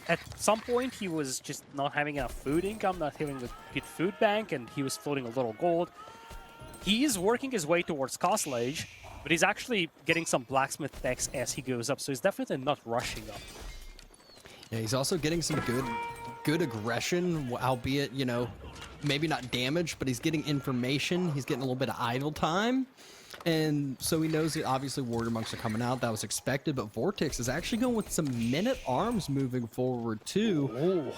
at some point he was just not having enough food income, not having a good food bank, and he was floating a little gold. He is working his way towards Costalage, but he's actually getting some blacksmith techs as he goes up, so he's definitely not rushing up. Yeah, he's also getting some good aggression, albeit, maybe not damage, but he's getting information. He's getting a little bit of idle time. And so he knows that obviously warrior monks are coming out. That was expected, but VortiX is actually going with some men-at-arms moving forward too. Ooh.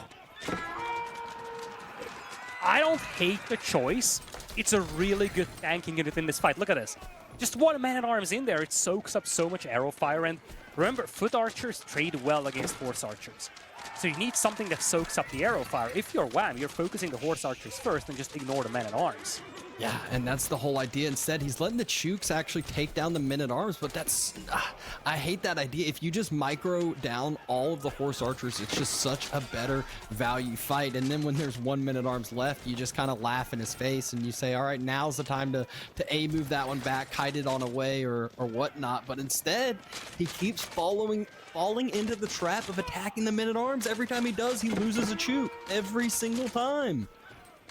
I don't hate the choice. It's a really good tanking unit in this fight. Look at this. Just one man-at-arms in there. It soaks up so much arrow fire. And remember, foot archers trade well against horse archers. So you need something that soaks up the arrow fire. If you're Wham, you're focusing the horse archers first and just ignore the men-at-arms. Yeah, and that's the whole idea. Instead, he's letting the chukes actually take down the men-at-arms, but that's... I hate that idea. If you just micro down all of the horse archers, it's just such a better value fight. And then when there's one men-at-arms left, you just kind of laugh in his face and you say, all right, now's the time to A, move that one back, kite it on away or whatnot. But instead, he keeps falling into the trap of attacking the men-at-arms. Every time he does, he loses a chuke. Every single time.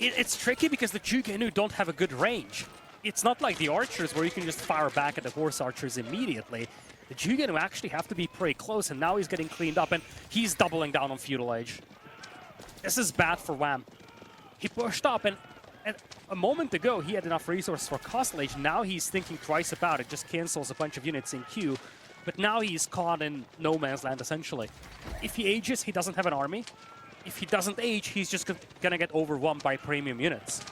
It's tricky because the Chugenu don't have a good range. It's not like the archers where you can just fire back at the horse archers immediately. The Chugenu actually have to be pretty close, and now he's getting cleaned up, and he's doubling down on Feudal Age. This is bad for Wham. He pushed up, and a moment ago he had enough resources for Costal Age. Now he's thinking twice about it, just cancels a bunch of units in queue. But now he's caught in no man's land, essentially. If he ages, he doesn't have an army. If he doesn't age, he's just gonna get overwhelmed by premium units.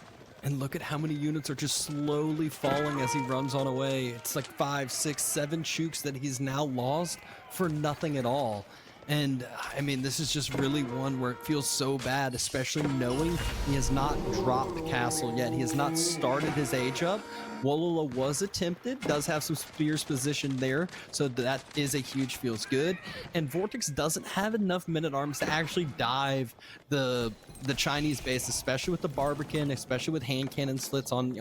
And look at how many units are just slowly falling as he runs on away. It's like 5, 6, 7 chooks that he's now lost for nothing at all. And I mean, this is just really one where it feels so bad, especially knowing he has not dropped castle yet. He has not started his age up. Wololo was attempted, does have some spears positioned there, so that is a huge feels good. And VortiX doesn't have enough men-at-arms to actually dive the Chinese base, especially with the Barbican, especially with hand cannon slits on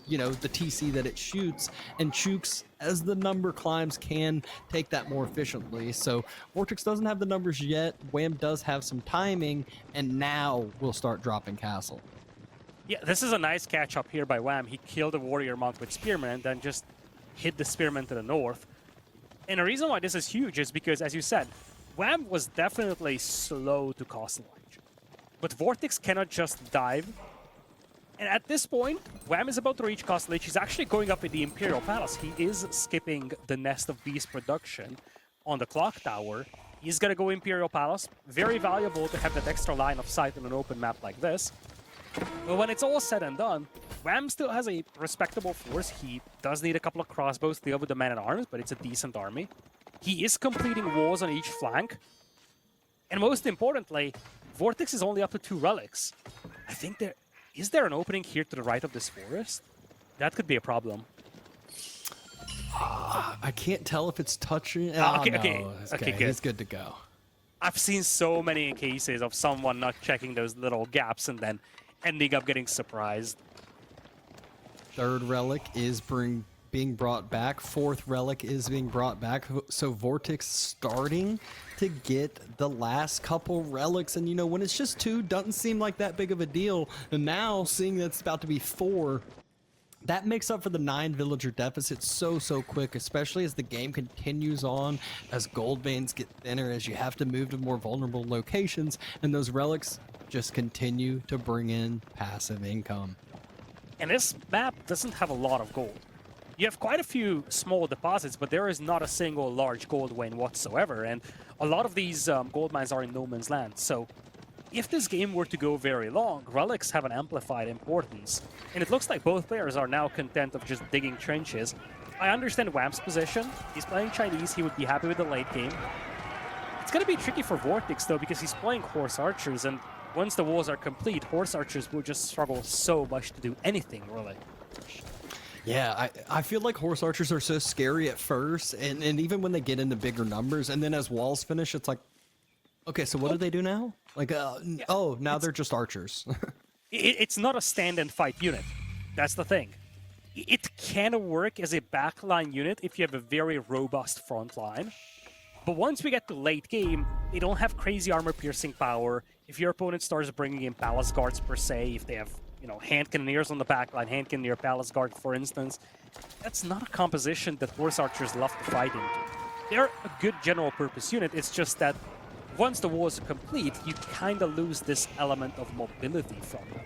you know, the TC that it shoots. And chooks, as the number climbs, can take that more efficiently. So VortiX doesn't have the numbers yet. Wham does have some timing, and now we'll start dropping castle. Yeah, this is a nice catch up here by Wham. He killed a warrior monk with spearmen and then just hit the spearmen to the north. And the reason why this is huge is because, as you said, Wham was definitely slow to castle age. But VortiX cannot just dive. And at this point, Wham is about to reach castle age. He's actually going up with the Imperial Palace. He is skipping the Nest of Beast production on the clock tower. He's gonna go Imperial Palace. Very valuable to have that extra line of sight on an open map like this. But when it's all said and done, Wham still has a respectable force. He does need a couple of crossbows to deal with the men-at-arms, but it's a decent army. He is completing walls on each flank. And most importantly, VortiX is only up to 2 relics. I think is there an opening here to the right of this forest? That could be a problem. I can't tell if it's touching. Okay, good. He's good to go. I've seen so many cases of someone not checking those little gaps and then ending up getting surprised. 3rd relic is being brought back. 4th relic is being brought back. So VortiX starting to get the last couple relics. And you know, when it's just 2, doesn't seem like that big of a deal. And now, seeing that it's about to be 4, that makes up for the 9 villager deficit so quick, especially as the game continues on, as gold veins get thinner, as you have to move to more vulnerable locations, and those relics just continue to bring in passive income. And this map doesn't have a lot of gold. You have quite a few small deposits, but there is not a single large gold vein whatsoever, and a lot of these gold mines are in no man's land. So if this game were to go very long, relics have an amplified importance. And it looks like both players are now content of just digging trenches. I understand Wham's position. He's playing Chinese. He would be happy with the late game. It's going to be tricky for VortiX, though, because he's playing Horse Archers, and once the walls are complete, Horse Archers will just struggle so much to do anything, really. Yeah, I feel like Horse Archers are so scary at first, and even when they get into bigger numbers, and then as walls finish, it's like, okay, so what do they do now? Like, oh, now they're just archers. It's not a stand and fight unit. That's the thing. It can work as a backline unit if you have a very robust front line. But once we get to late game, they don't have crazy armor-piercing power. If your opponent starts bringing in palace guards per se, if they have, you know, hand cannoneers on the backline, hand cannoneer palace guard, for instance, that's not a composition that Horse Archers love to fight into. They're a good general-purpose unit. It's just that once the walls are complete, you kind of lose this element of mobility from them.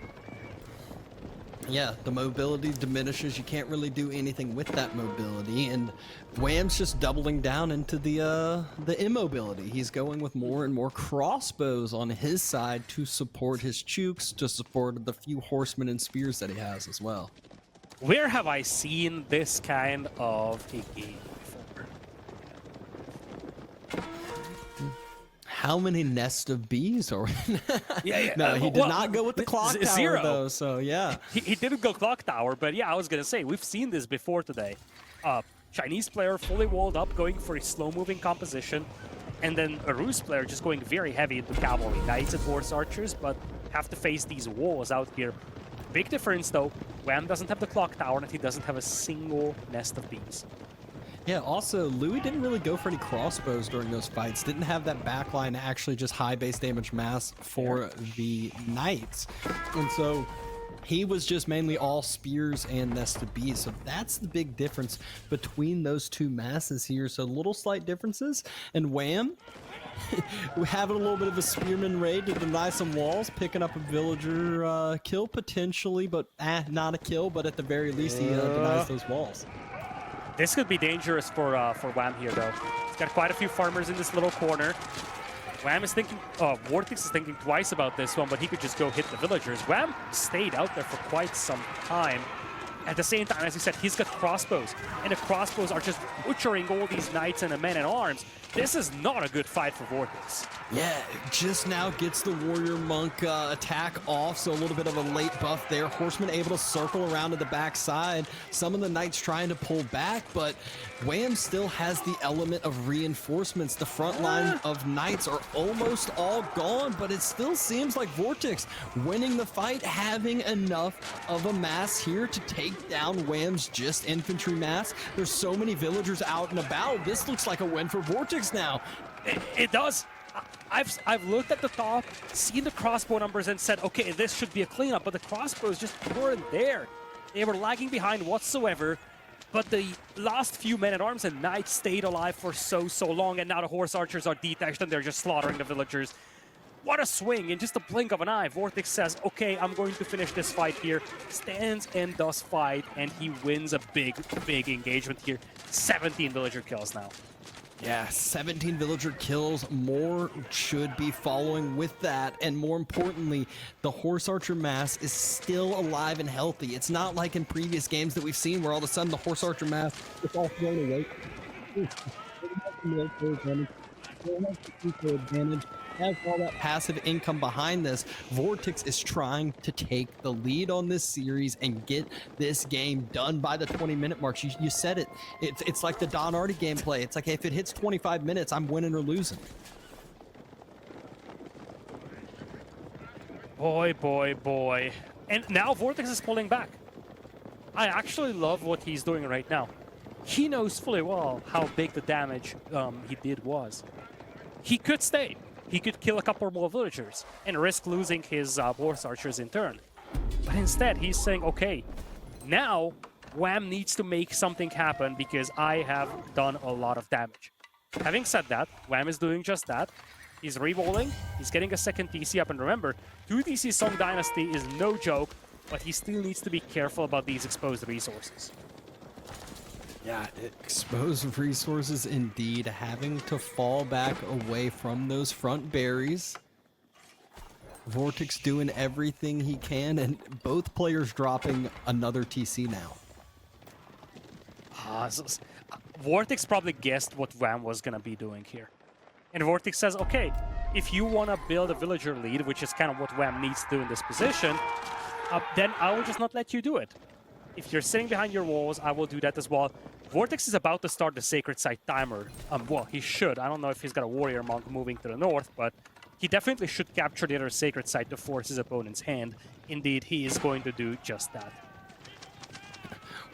Yeah, the mobility diminishes. You can't really do anything with that mobility, and Wham's just doubling down into the immobility. He's going with more and more crossbows on his side to support his chooks, to support the few horsemen and spears that he has as well. Where have I seen this kind of a game before? How many nest of bees are Yeah. No, he did not go with the clock tower, zero. though, so yeah. He didn't go clock tower, but yeah, I was going to say, we've seen this before today. Chinese player fully walled up, going for a slow-moving composition, and then a Rus player just going very heavy into cavalry. Knights and Horse Archers, but have to face these walls out here. Big difference, though. Wham doesn't have the clock tower, and he doesn't have a single nest of bees. Yeah, also, Louis didn't really go for any crossbows during those fights. Didn't have that backline to actually just high base damage mass for the knights. And so he was just mainly all spears and nested bees. So that's the big difference between those two masses here. So little slight differences. And Wham, having a little bit of a spearman raid to deny some walls, picking up a villager kill potentially, but not a kill. But at the very least, he denies those walls. This could be dangerous for Wham here, though. He's got quite a few farmers in this little corner. Wham is thinking, VortiX is thinking twice about this one, but he could just go hit the villagers. Wham stayed out there for quite some time. At the same time, as you said, he's got crossbows, and the crossbows are just butchering all these knights and the men-at-arms. This is not a good fight for VortiX. Yeah, just now gets the Warrior Monk attack off, so a little bit of a late buff there. Horseman able to circle around to the backside. Some of the knights trying to pull back, but Wham still has the element of reinforcements. The front line of knights are almost all gone, but it still seems like VortiX winning the fight, having enough of a mass here to take down Wham's just infantry mass. There's so many villagers out and about. This looks like a win for VortiX now. It does. I've looked at the top, seen the crossbow numbers, and said, okay, this should be a cleanup, but the crossbows just weren't there. They were lagging behind whatsoever, but the last few men-at-arms and knights stayed alive for so long, and now the horse archers are detached and they're just slaughtering the villagers. What a swing! In just a blink of an eye, VortiX says, okay, I'm going to finish this fight here, stands and does fight, and he wins a big engagement here. 17 villager kills now. Yeah, 17 villager kills. More should be following with that. And more importantly, the Horse Archer mass is still alive and healthy. It's not like in previous games that we've seen where all of a sudden the Horse Archer mass is all thrown away. Advantage. Has all that passive income behind this. VortiX is trying to take the lead on this series and get this game done by the 20-minute mark. You said it. It's like the Don Artie gameplay. It's like if it hits 25 minutes, I'm winning or losing. Boy. And now VortiX is pulling back. I actually love what he's doing right now. He knows fully well how big the damage he did was. He could stay. He could kill a couple more villagers and risk losing his horse archers in turn. But instead, he's saying, okay, now Wham needs to make something happen because I have done a lot of damage. Having said that, Wham is doing just that. He's re-rolling, he's getting a second TC up, and remember, 2 TC Song Dynasty is no joke, but he still needs to be careful about these exposed resources. Yeah, exposed resources indeed. Having to fall back away from those front berries. VortiX doing everything he can, and both players dropping another TC now. VortiX probably guessed what Wham was going to be doing here. And VortiX says, okay, if you want to build a villager lead, which is kind of what Wham needs to do in this position, then I will just not let you do it. If you're sitting behind your walls, I will do that as well. VortiX is about to start the Sacred Site timer. Well, he should. I don't know if he's got a Warrior Monk moving to the north, but he definitely should capture the other Sacred Site to force his opponent's hand. Indeed, he is going to do just that.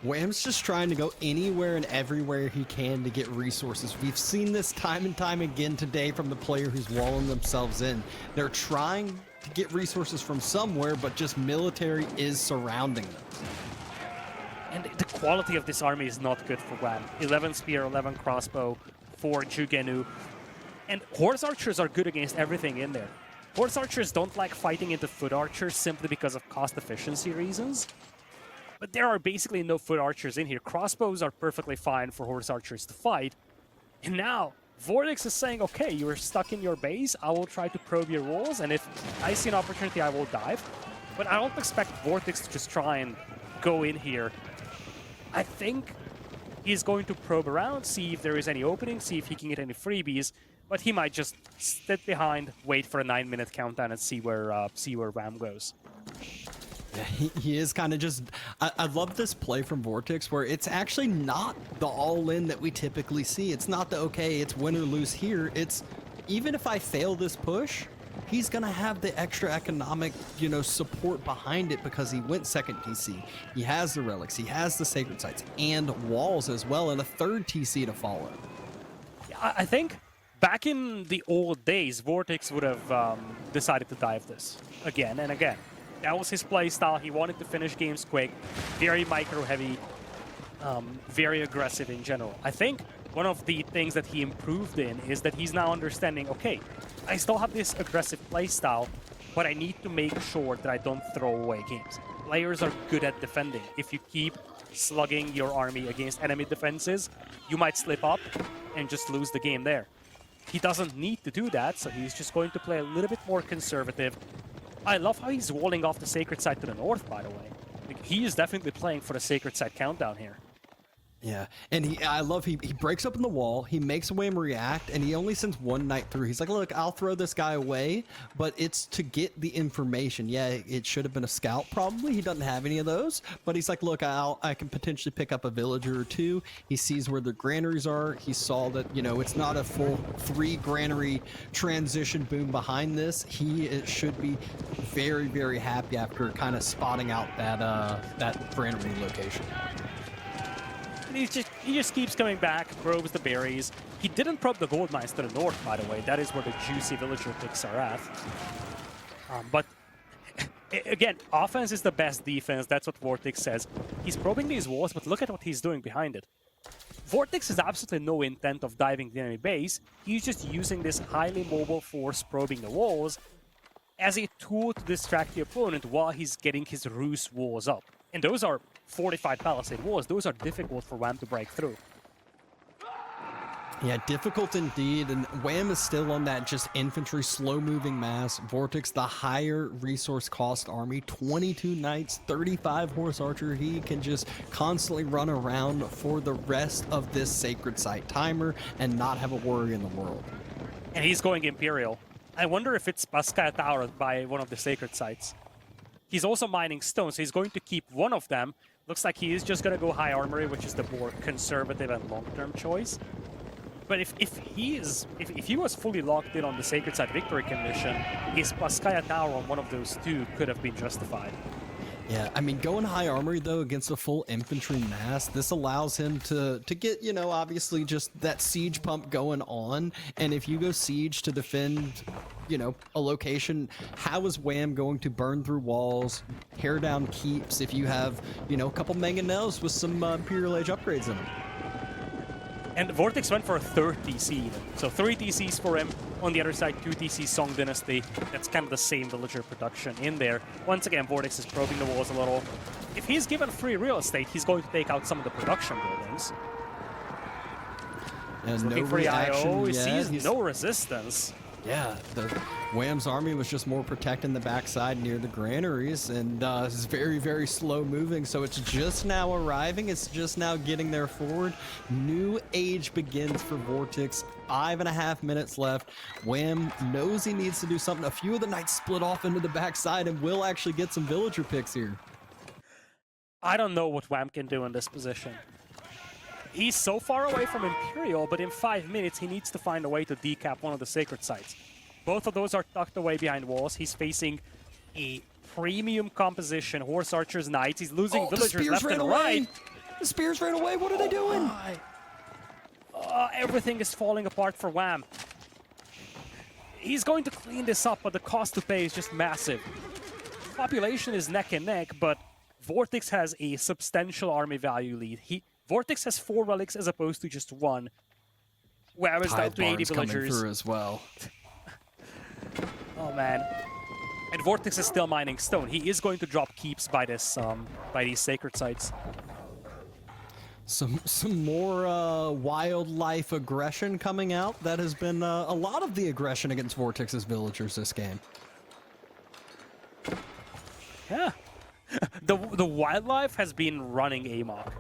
Wham's just trying to go anywhere and everywhere he can to get resources. We've seen this time and time again today from the player who's walling themselves in. They're trying to get resources from somewhere, but just military is surrounding them. And the quality of this army is not good for Wham. 11 spear, 11 crossbow, 4 Jugenu. And horse archers are good against everything in there. Horse archers don't like fighting into foot archers simply because of cost efficiency reasons. But there are basically no foot archers in here. Crossbows are perfectly fine for horse archers to fight. And now, VortiX is saying, okay, you're stuck in your base. I will try to probe your walls, and if I see an opportunity, I will dive. But I don't expect VortiX to just try and go in here. I think he's going to probe around, see if there is any opening, see if he can get any freebies, but he might just sit behind, wait for a 9-minute countdown, and see where Wham goes. Yeah, he is kind of just... I love this play from VortiX where it's actually not the all-in that we typically see. It's not the, okay, it's win or lose here. It's, even if I fail this push, he's going to have the extra economic, support behind it because he went second TC. He has the relics, he has the sacred sites, and walls as well, and a third TC to follow. I think back in the old days, VortiX would have decided to dive this again and again. That was his play style. He wanted to finish games quick, very micro-heavy, very aggressive in general. I think one of the things that he improved in is that he's now understanding, okay, I still have this aggressive play style, but I need to make sure that I don't throw away games. Players are good at defending. If you keep slugging your army against enemy defenses, you might slip up and just lose the game there. He doesn't need to do that, so he's just going to play a little bit more conservative. I love how he's walling off the Sacred Site to the north, by the way. Like, he is definitely playing for the Sacred Site countdown here. Yeah, and I love he breaks open the wall, he makes Wham react, and he only sends one knight through. He's like, look, I'll throw this guy away, but it's to get the information. Yeah, it should have been a scout probably. He doesn't have any of those, but he's like, look, I can potentially pick up a villager or two. He sees where the granaries are. He saw that, you know, it's not a full 3 granary transition boom behind this. He should be very, very happy after kind of spotting out that granary location. He just keeps coming back, probes the berries. He didn't probe the gold mines to the north, by the way. That is where the juicy villager picks are at. But again, offense is the best defense. That's what VortiX says. He's probing these walls, but look at what he's doing behind it. VortiX has absolutely no intent of diving the enemy base. He's just using this highly mobile force probing the walls as a tool to distract the opponent while he's getting his ruse walls up. And those are fortified palisade walls. Those are difficult for Wham to break through. Yeah, difficult indeed, and Wham is still on that just infantry, slow-moving mass. VortiX, the higher resource cost army, 22 knights, 35 horse archer. He can just constantly run around for the rest of this Sacred Site timer and not have a worry in the world. And he's going Imperial. I wonder if it's Paskaya Tower by one of the Sacred Sites. He's also mining stone, so he's going to keep one of them. Looks like he is just going to go High Armory, which is the more conservative and long-term choice. But if he was fully locked in on the Sacred Site victory condition, his Paskaya Tower on one of those two could have been justified. Yeah, I mean, going High Armory, though, against a full infantry mass, this allows him to get, you know, obviously just that siege pump going on. And if you go siege to defend, you know, a location, how is Wham going to burn through walls, tear down keeps if you have, you know, a couple mangonels with some Imperial Age upgrades in them? And VortiX went for a third TC. So 3 TCs for him. On the other side, 2 TCs Song Dynasty. That's kind of the same villager production in there. Once again, VortiX is probing the walls a little. If he's given free real estate, he's going to take out some of the production buildings. And no looking for the IO. He yet. sees no resistance. Yeah, the Wham's army was just more protecting the backside near the granaries, and it's very, very slow moving, so it's just now arriving. It's just now getting there forward. New age begins for VortiX. 5.5 minutes left. Wham knows he needs to do something. A few of the knights split off into the backside and will actually get some villager picks here. I don't know what Wham can do in this position. He's so far away from Imperial, but in 5 minutes he needs to find a way to decap one of the Sacred Sites. Both of those are tucked away behind walls. He's facing a premium composition, Horse Archers, Knights. He's losing villagers left and right. The spears ran away. What are they doing? Everything is falling apart for Wham. He's going to clean this up, but the cost to pay is just massive. Population is neck and neck, but VortiX has a substantial army value lead. VortiX has 4 relics as opposed to just 1. Wham is down to 80 villagers. Coming through as well. Oh man. And VortiX is still mining stone. He is going to drop keeps by this by these Sacred Sites. Some more wildlife aggression coming out. That has been a lot of the aggression against VortiX's villagers this game. Yeah. The wildlife has been running amok.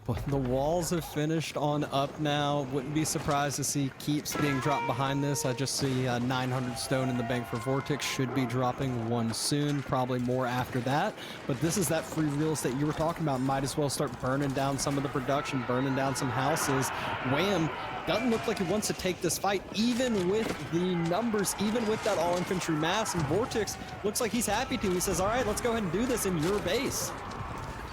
But the walls have finished on up now. Wouldn't be surprised to see keeps being dropped behind this. I just see 900 stone in the bank for VortiX. Should be dropping one soon, probably more after that. But this is that free real estate you were talking about. Might as well start burning down some of the production, burning down some houses. Wham doesn't look like he wants to take this fight, even with the numbers, even with that all-infantry mass. And VortiX looks like he's happy to. He says, all right, let's go ahead and do this in your base.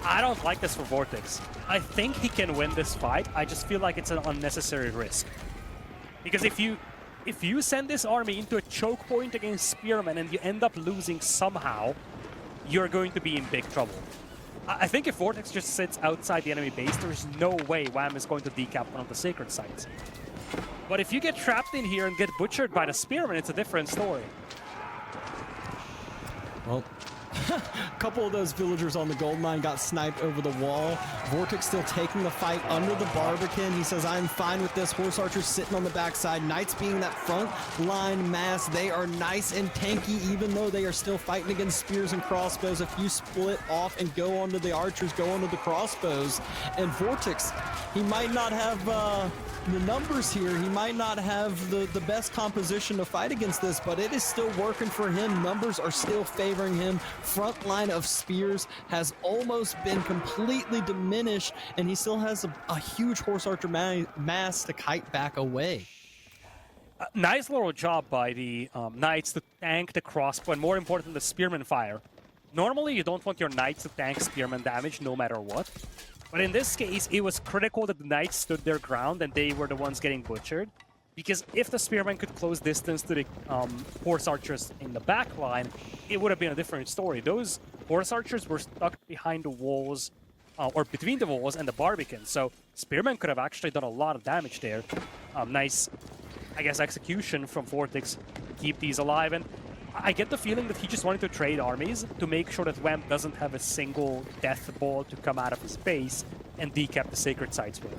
I don't like this for VortiX. I think he can win this fight. I just feel like it's an unnecessary risk. Because if you send this army into a choke point against Spearmen and you end up losing somehow, you're going to be in big trouble. I think if VortiX just sits outside the enemy base, there's no way Wham is going to decap one of the Sacred Sites. But if you get trapped in here and get butchered by the Spearmen, it's a different story. Well, A couple of those villagers on the gold mine got sniped over the wall. VortiX still taking the fight under the Barbican. He says, I'm fine with this. Horse archers sitting on the backside. Knights being that front line mass. They are nice and tanky, even though they are still fighting against spears and crossbows. If you split off and go onto the archers, go onto the crossbows, and VortiX, he might not have the numbers here. He might not have the best composition to fight against this, but it is still working for him. Numbers are still favoring him. Front line of spears has almost been completely diminished, and he still has a huge horse archer mass to kite back away. Nice little job by the knights to tank the crossbow, and more important, the spearman fire. Normally, you don't want your knights to tank spearman damage no matter what. But in this case, it was critical that the knights stood their ground and they were the ones getting butchered. Because if the spearmen could close distance to the horse archers in the back line, it would have been a different story. Those horse archers were stuck behind the walls, or between the walls and the Barbican. So spearmen could have actually done a lot of damage there. Nice, I guess, execution from VortiX to keep these alive. And I get the feeling that he just wanted to trade armies to make sure that Wham doesn't have a single death ball to come out of his base and decap the sacred sites with.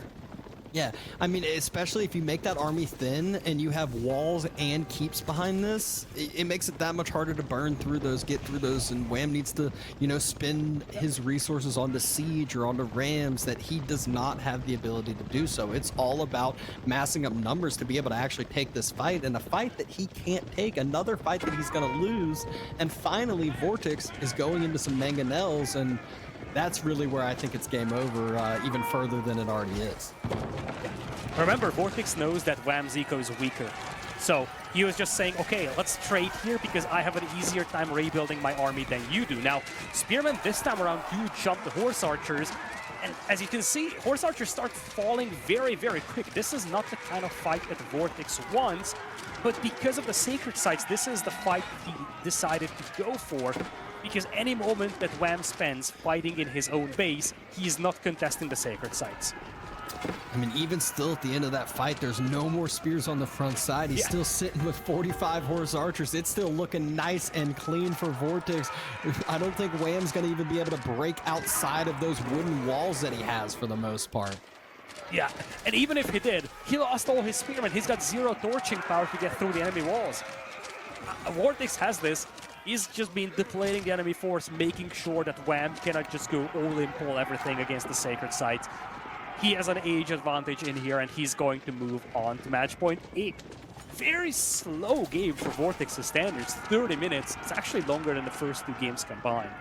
Yeah, I mean, especially if you make that army thin and you have walls and keeps behind this, it makes it that much harder to burn through those, get through those, and Wham needs to, you know, spend his resources onto siege or onto rams that he does not have the ability to do so. It's all about massing up numbers to be able to actually take this fight, and a fight that he can't take, another fight that he's going to lose, and finally VortiX is going into some mangonels, and that's really where I think it's game over, even further than it already is. Remember, VortiX knows that Wham's eco is weaker. So he was just saying, okay, let's trade here because I have an easier time rebuilding my army than you do. Now, Spearmen this time around do jump the Horse Archers. And as you can see, Horse Archers start falling very, very quick. This is not the kind of fight that VortiX wants. But because of the Sacred Sites, this is the fight he decided to go for. Because any moment that Wham spends fighting in his own base, he's not contesting the Sacred Sites. I mean, even still at the end of that fight, there's no more spears on the front side. He's still sitting with 45 horse archers. It's still looking nice and clean for VortiX. I don't think Wham's going to even be able to break outside of those wooden walls that he has for the most part. Yeah, and even if he did, he lost all his spearmen. He's got zero torching power to get through the enemy walls. VortiX has this. He's just been depleting the enemy force, making sure that Wham cannot just go all in, pull everything against the Sacred Sites. He has an age advantage in here, and he's going to move on to match point 8. Very slow game for VortiX's standards, 30 minutes. It's actually longer than the first 2 games combined.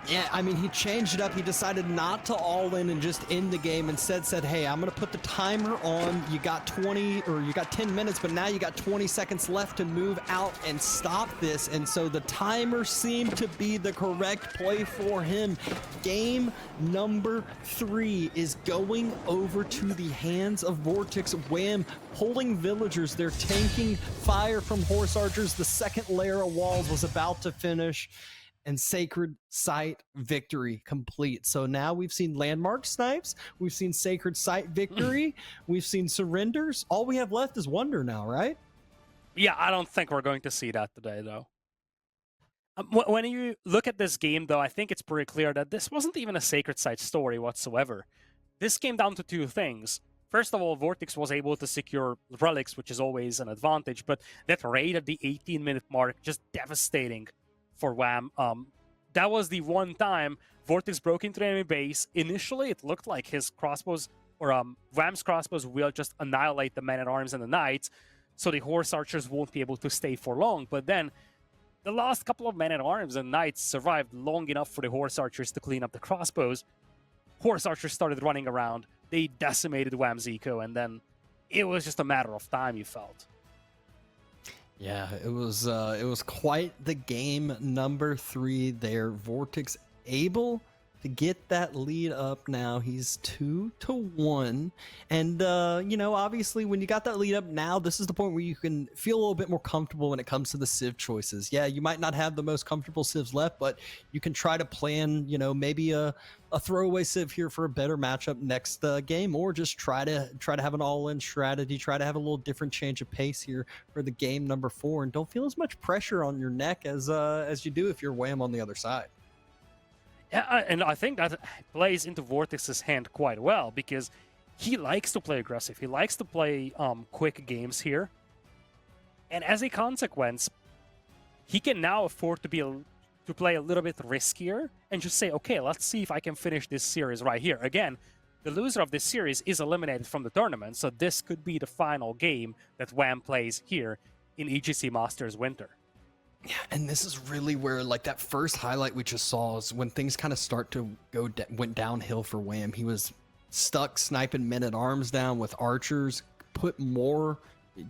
Yeah, I mean, he changed it up. He decided not to all in and just end the game. Instead said, hey, I'm going to put the timer on. You got 10 minutes, but now you got 20 seconds left to move out and stop this. And so the timer seemed to be the correct play for him. Game number 3 is going over to the hands of VortiX. Wham pulling villagers. They're tanking fire from horse archers. The second layer of walls was about to finish. And Sacred Site victory complete. So now we've seen landmark snipes, we've seen Sacred Site victory, we've seen surrenders. All we have left is wonder now, right? Yeah, I don't think we're going to see that today, though. When you look at this game, though, I think it's pretty clear that this wasn't even a Sacred Site story whatsoever. This came down to 2 things. First of all, VortiX was able to secure relics, which is always an advantage, but that raid at the 18-minute mark, just devastating for Wham. That was the one time VortiX broke into the enemy base. Initially, it looked like his crossbows, or Wham's crossbows, will just annihilate the men-at-arms and the knights, so the horse archers won't be able to stay for long. But then, the last couple of men-at-arms and knights survived long enough for the horse archers to clean up the crossbows. Horse archers started running around. They decimated Wham's eco, and then it was just a matter of time, you felt. Yeah, it was quite the game number 3 there. VortiX able to get that lead up now. He's 2-1. And, you know, obviously when you got that lead up now, this is the point where you can feel a little bit more comfortable when it comes to the civ choices. Yeah, you might not have the most comfortable civs left, but you can try to plan, you know, maybe a throwaway civ here for a better matchup next game, or just try to have an all-in strategy, try to have a little different change of pace here for the game number 4, and don't feel as much pressure on your neck as you do if you're Wham on the other side. Yeah, and I think that plays into VortiX's hand quite well because he likes to play aggressive. He likes to play quick games here. And as a consequence, he can now afford to play a little bit riskier and just say, okay, let's see if I can finish this series right here. Again, the loser of this series is eliminated from the tournament, so this could be the final game that Wham plays here in EGC Masters Winter. Yeah, and this is really where, like, that first highlight we just saw is when things kind of start to went downhill for Wham. He was stuck sniping men-at-arms down with archers, put more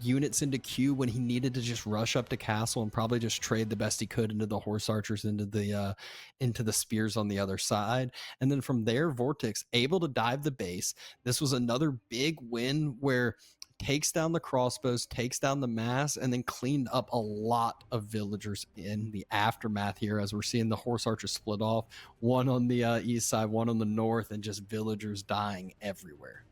units into queue when he needed to just rush up to castle and probably just trade the best he could into the horse archers, into the spears on the other side. And then from there, VortiX able to dive the base. This was another big win where takes down the crossbows, takes down the mass, and then cleaned up a lot of villagers in the aftermath here, as we're seeing the horse archers split off, one on the east side, one on the north, and just villagers dying everywhere.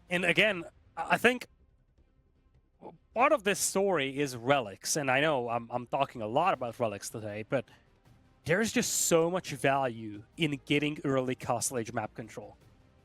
And again, I think part of this story is relics, and I know I'm talking a lot about relics today, but there's just so much value in getting early Castle Age map control.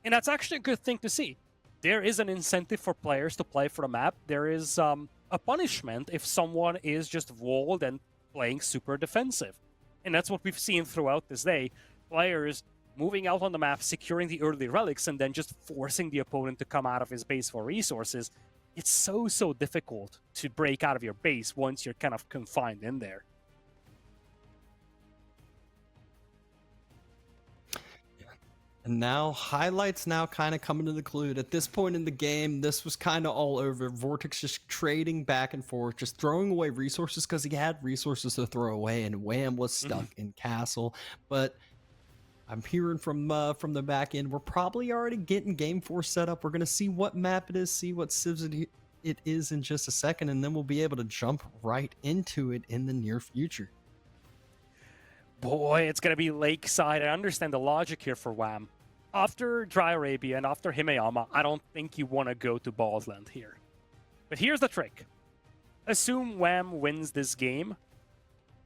And that's actually a good thing to see. There is an incentive for players to play for the map. There is a punishment if someone is just walled and playing super defensive. And that's what we've seen throughout this day. Players moving out on the map, securing the early relics, and then just forcing the opponent to come out of his base for resources. It's so difficult to break out of your base once you're kind of confined in there. And now, highlights now kind of coming to the conclude. At this point in the game, this was kind of all over. VortiX just trading back and forth, just throwing away resources because he had resources to throw away, and Wham was stuck in castle. But I'm hearing from the back end, we're probably already getting Game 4 set up. We're going to see what map it is, see what civs it is in just a second, and then we'll be able to jump right into it in the near future. Boy, it's going to be Lakeside. I understand the logic here for Wham. After Dry Arabia and after Himeyama, I don't think you want to go to Baldland here. But here's the trick. Assume Wham wins this game.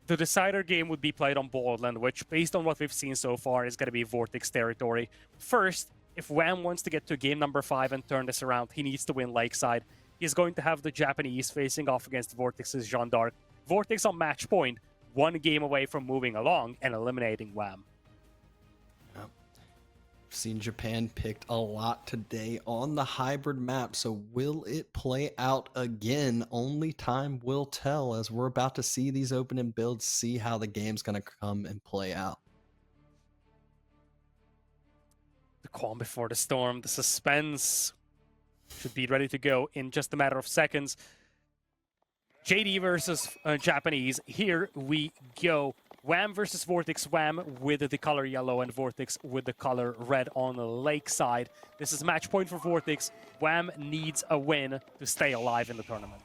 The decider game would be played on Baldland, which, based on what we've seen so far, is going to be VortiX territory. First, if Wham wants to get to game number 5 and turn this around, he needs to win Lakeside. He's going to have the Japanese facing off against VortiX's Jeanne d'Arc. VortiX on match point, one game away from moving along and eliminating Wham. Yep. Seen Japan picked a lot today on the hybrid map, so will it play out again? Only time will tell, as we're about to see these opening builds, see how the game's going to come and play out. The calm before the storm, the suspense should be ready to go in just a matter of seconds. JD versus Japanese. Here we go. Wham versus VortiX. Wham with the color yellow and VortiX with the color red on the Lakeside. This is match point for VortiX. Wham needs a win to stay alive in the tournament.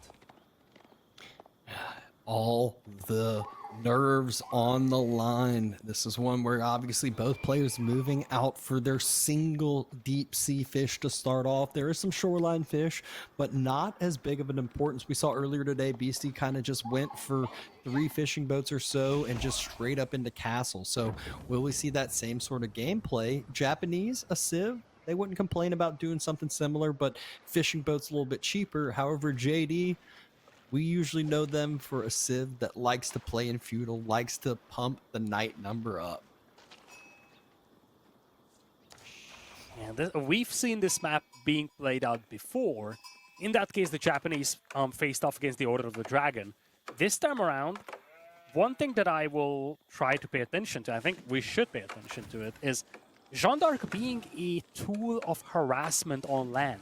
All the nerves on the line. This is one where obviously both players moving out for their single deep sea fish to start off. There is some shoreline fish, but not as big of an importance. We saw earlier today, Beastie kind of just went for 3 fishing boats or so and just straight up into castle. So will we see that same sort of gameplay? Japanese, a civ, they wouldn't complain about doing something similar, but fishing boats a little bit cheaper. However, JD, we usually know them for a civ that likes to play in feudal, likes to pump the knight number up. And we've seen this map being played out before. In that case, the Japanese faced off against the Order of the Dragon. This time around, one thing that I will try to pay attention to, I think we should pay attention to it, is Jeanne d'Arc being a tool of harassment on land.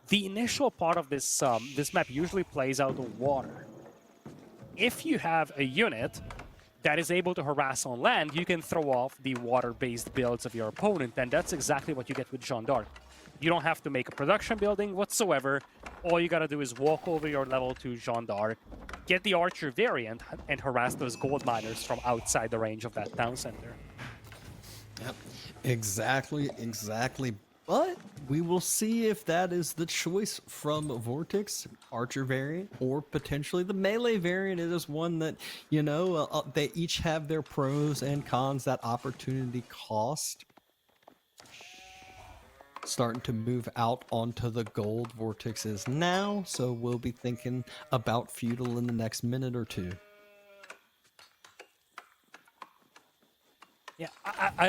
The initial part of this map usually plays out on water. If you have a unit that is able to harass on land, you can throw off the water-based builds of your opponent, and that's exactly what you get with Jeanne d'Arc. You don't have to make a production building whatsoever. All you gotta do is walk over your level to Jeanne d'Arc, get the archer variant, and harass those gold miners from outside the range of that town center. Yep, exactly. But we will see if that is the choice from VortiX, Archer variant, or potentially the Melee variant. It is one that, they each have their pros and cons, that opportunity cost. Starting to move out onto the gold VortiX is now, so we'll be thinking about Feudal in the next minute or two. Yeah, I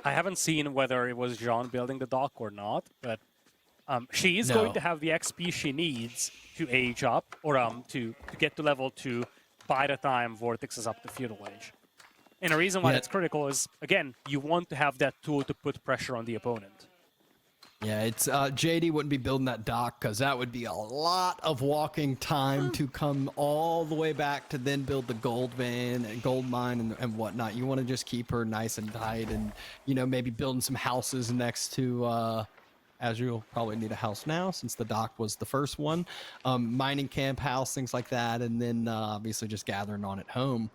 haven't seen whether it was Jean building the dock or not, but she is going to have the XP she needs to age up, or to get to level 2 by the time VortiX is up to Feudal Age. And the reason why that's critical is, again, you want to have that tool to put pressure on the opponent. Yeah, it's JD wouldn't be building that dock because that would be a lot of walking time to come all the way back to then build the gold vein and gold mine and whatnot. You want to just keep her nice and tight, and maybe building some houses next to. As you'll probably need a house now since the dock was the first one, mining camp house, things like that, and then obviously just gathering on at home.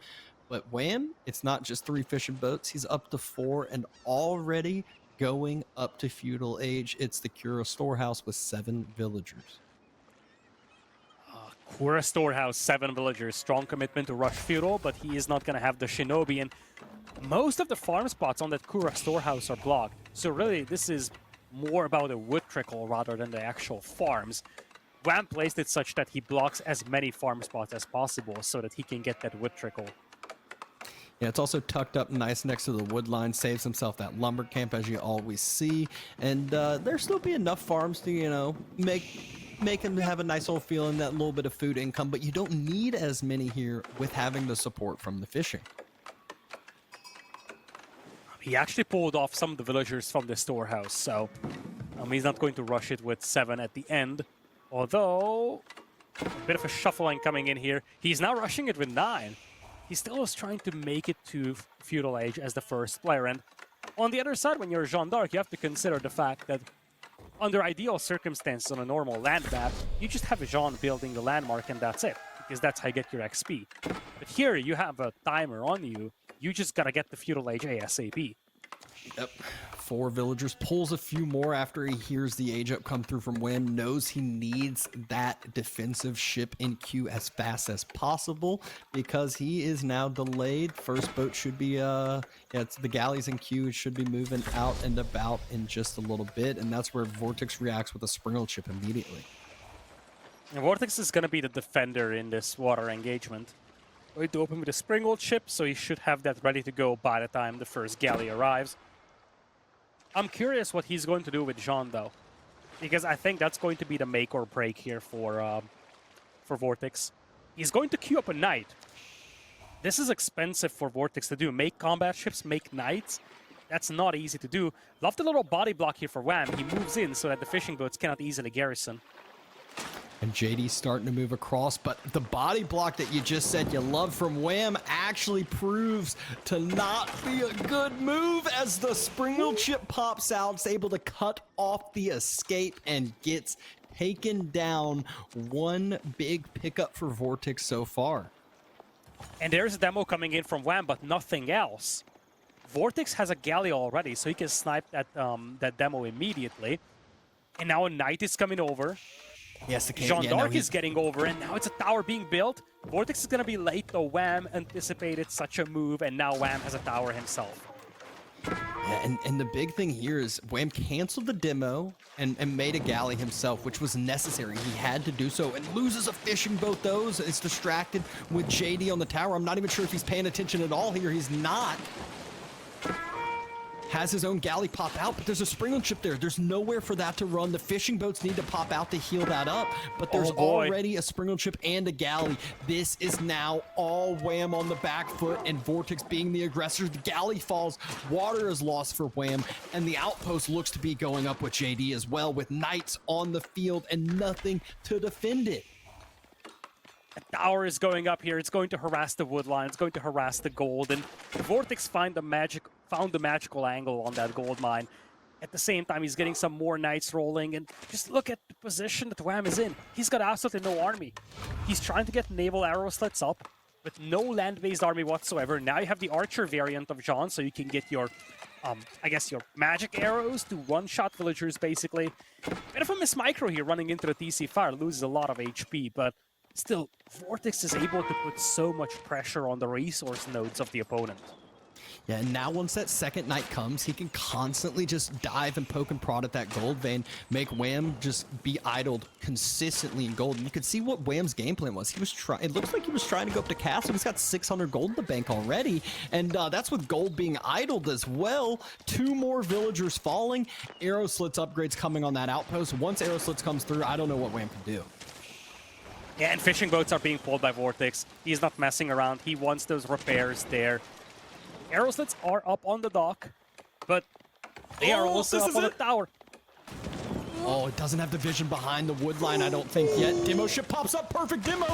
But Wham, it's not just 3 fishing boats; he's up to 4 and already going up to Feudal Age. It's the Kura Storehouse with 7 villagers. Kura Storehouse, 7 villagers. Strong commitment to rush Feudal, but he is not going to have the Shinobi. And most of the farm spots on that Kura Storehouse are blocked. So really, this is more about a wood trickle rather than the actual farms. Wham placed it such that he blocks as many farm spots as possible so that he can get that wood trickle. Yeah, it's also tucked up nice next to the wood line, saves himself that lumber camp as you always see, and there'll still be enough farms to, make him have a nice old feeling, that little bit of food income, but you don't need as many here with having the support from the fishing. He actually pulled off some of the villagers from the storehouse, so he's not going to rush it with 7 at the end, although a bit of a shuffling coming in here. He's now rushing it with 9. He still is trying to make it to Feudal Age as the first player. And on the other side, when you're Jean d'Arc, you have to consider the fact that under ideal circumstances on a normal land map, you just have Jean building the landmark and that's it, because that's how you get your XP. But here, you have a timer on you. You just gotta get the Feudal Age ASAP. Yep. 4 villagers, pulls a few more after he hears the age up come through from Wham, knows he needs that defensive ship in queue as fast as possible because he is now delayed. First boat should be, it's the galleys in queue. It should be moving out and about in just a little bit, and that's where VortiX reacts with a Springle chip immediately. And VortiX is gonna be the defender in this water engagement. Going to open with a Springald chip, so he should have that ready to go by the time the first galley arrives. I'm curious what he's going to do with Jean, though, because I think that's going to be the make or break here for VortiX. He's going to queue up a knight. This is expensive for VortiX to do. Make combat ships, make knights. That's not easy to do. Love the little body block here for Wham. He moves in so that the fishing boats cannot easily garrison. And JD's starting to move across, but the body block that you just said you love from Wham actually proves to not be a good move as the Springle chip pops out. It's able to cut off the escape and gets taken down. One big pickup for VortiX so far. And there's a demo coming in from Wham, but nothing else. VortiX has a galley already, so he can snipe that demo immediately. And now a knight is coming over. Yes, Jean d'Arc is getting over, and now it's a tower being built. VortiX is going to be late, though. Wham anticipated such a move, and now Wham has a tower himself. Yeah, and the big thing here is Wham canceled the demo and made a galley himself, which was necessary. He had to do so, and loses a fishing boat, though. It's distracted with JD on the tower. I'm not even sure if he's paying attention at all here. He's not. Has his own galley pop out, but there's a Springle chip there. There's nowhere for that to run. The fishing boats need to pop out to heal that up, but there's already a Springle chip and a galley. This is now all Wham on the back foot, and VortiX being the aggressor. The galley falls, water is lost for Wham, and the outpost looks to be going up with JD as well, with knights on the field and nothing to defend it. A tower is going up here. It's going to harass the wood line. It's going to harass the gold. And VortiX found the magical angle on that gold mine. At the same time, he's getting some more knights rolling. And just look at the position that Wham is in. He's got absolutely no army. He's trying to get naval arrow slits up with no land-based army whatsoever. Now you have the archer variant of Jean, so you can get your I guess your magic arrows to one-shot villagers, basically. Bit of a miss micro here running into the TC fire, loses a lot of HP, but still, VortiX is able to put so much pressure on the resource nodes of the opponent. Yeah, and now once that second night comes, he can constantly just dive and poke and prod at that gold vein, make Wham just be idled consistently in gold. And you could see what Wham's game plan was. He was trying. It looks like he was trying to go up to castle. He's got 600 gold in the bank already, and that's with gold being idled as well. 2 more villagers falling. Arrow slits upgrades coming on that outpost. Once arrow slits comes through, I don't know what Wham can do. Yeah, and fishing boats are being pulled by VortiX. He's not messing around. He wants those repairs there. Arrow slits are up on the dock, but they are also up on the tower. Oh, it doesn't have the vision behind the wood line, I don't think yet. Demo ship pops up, perfect demo!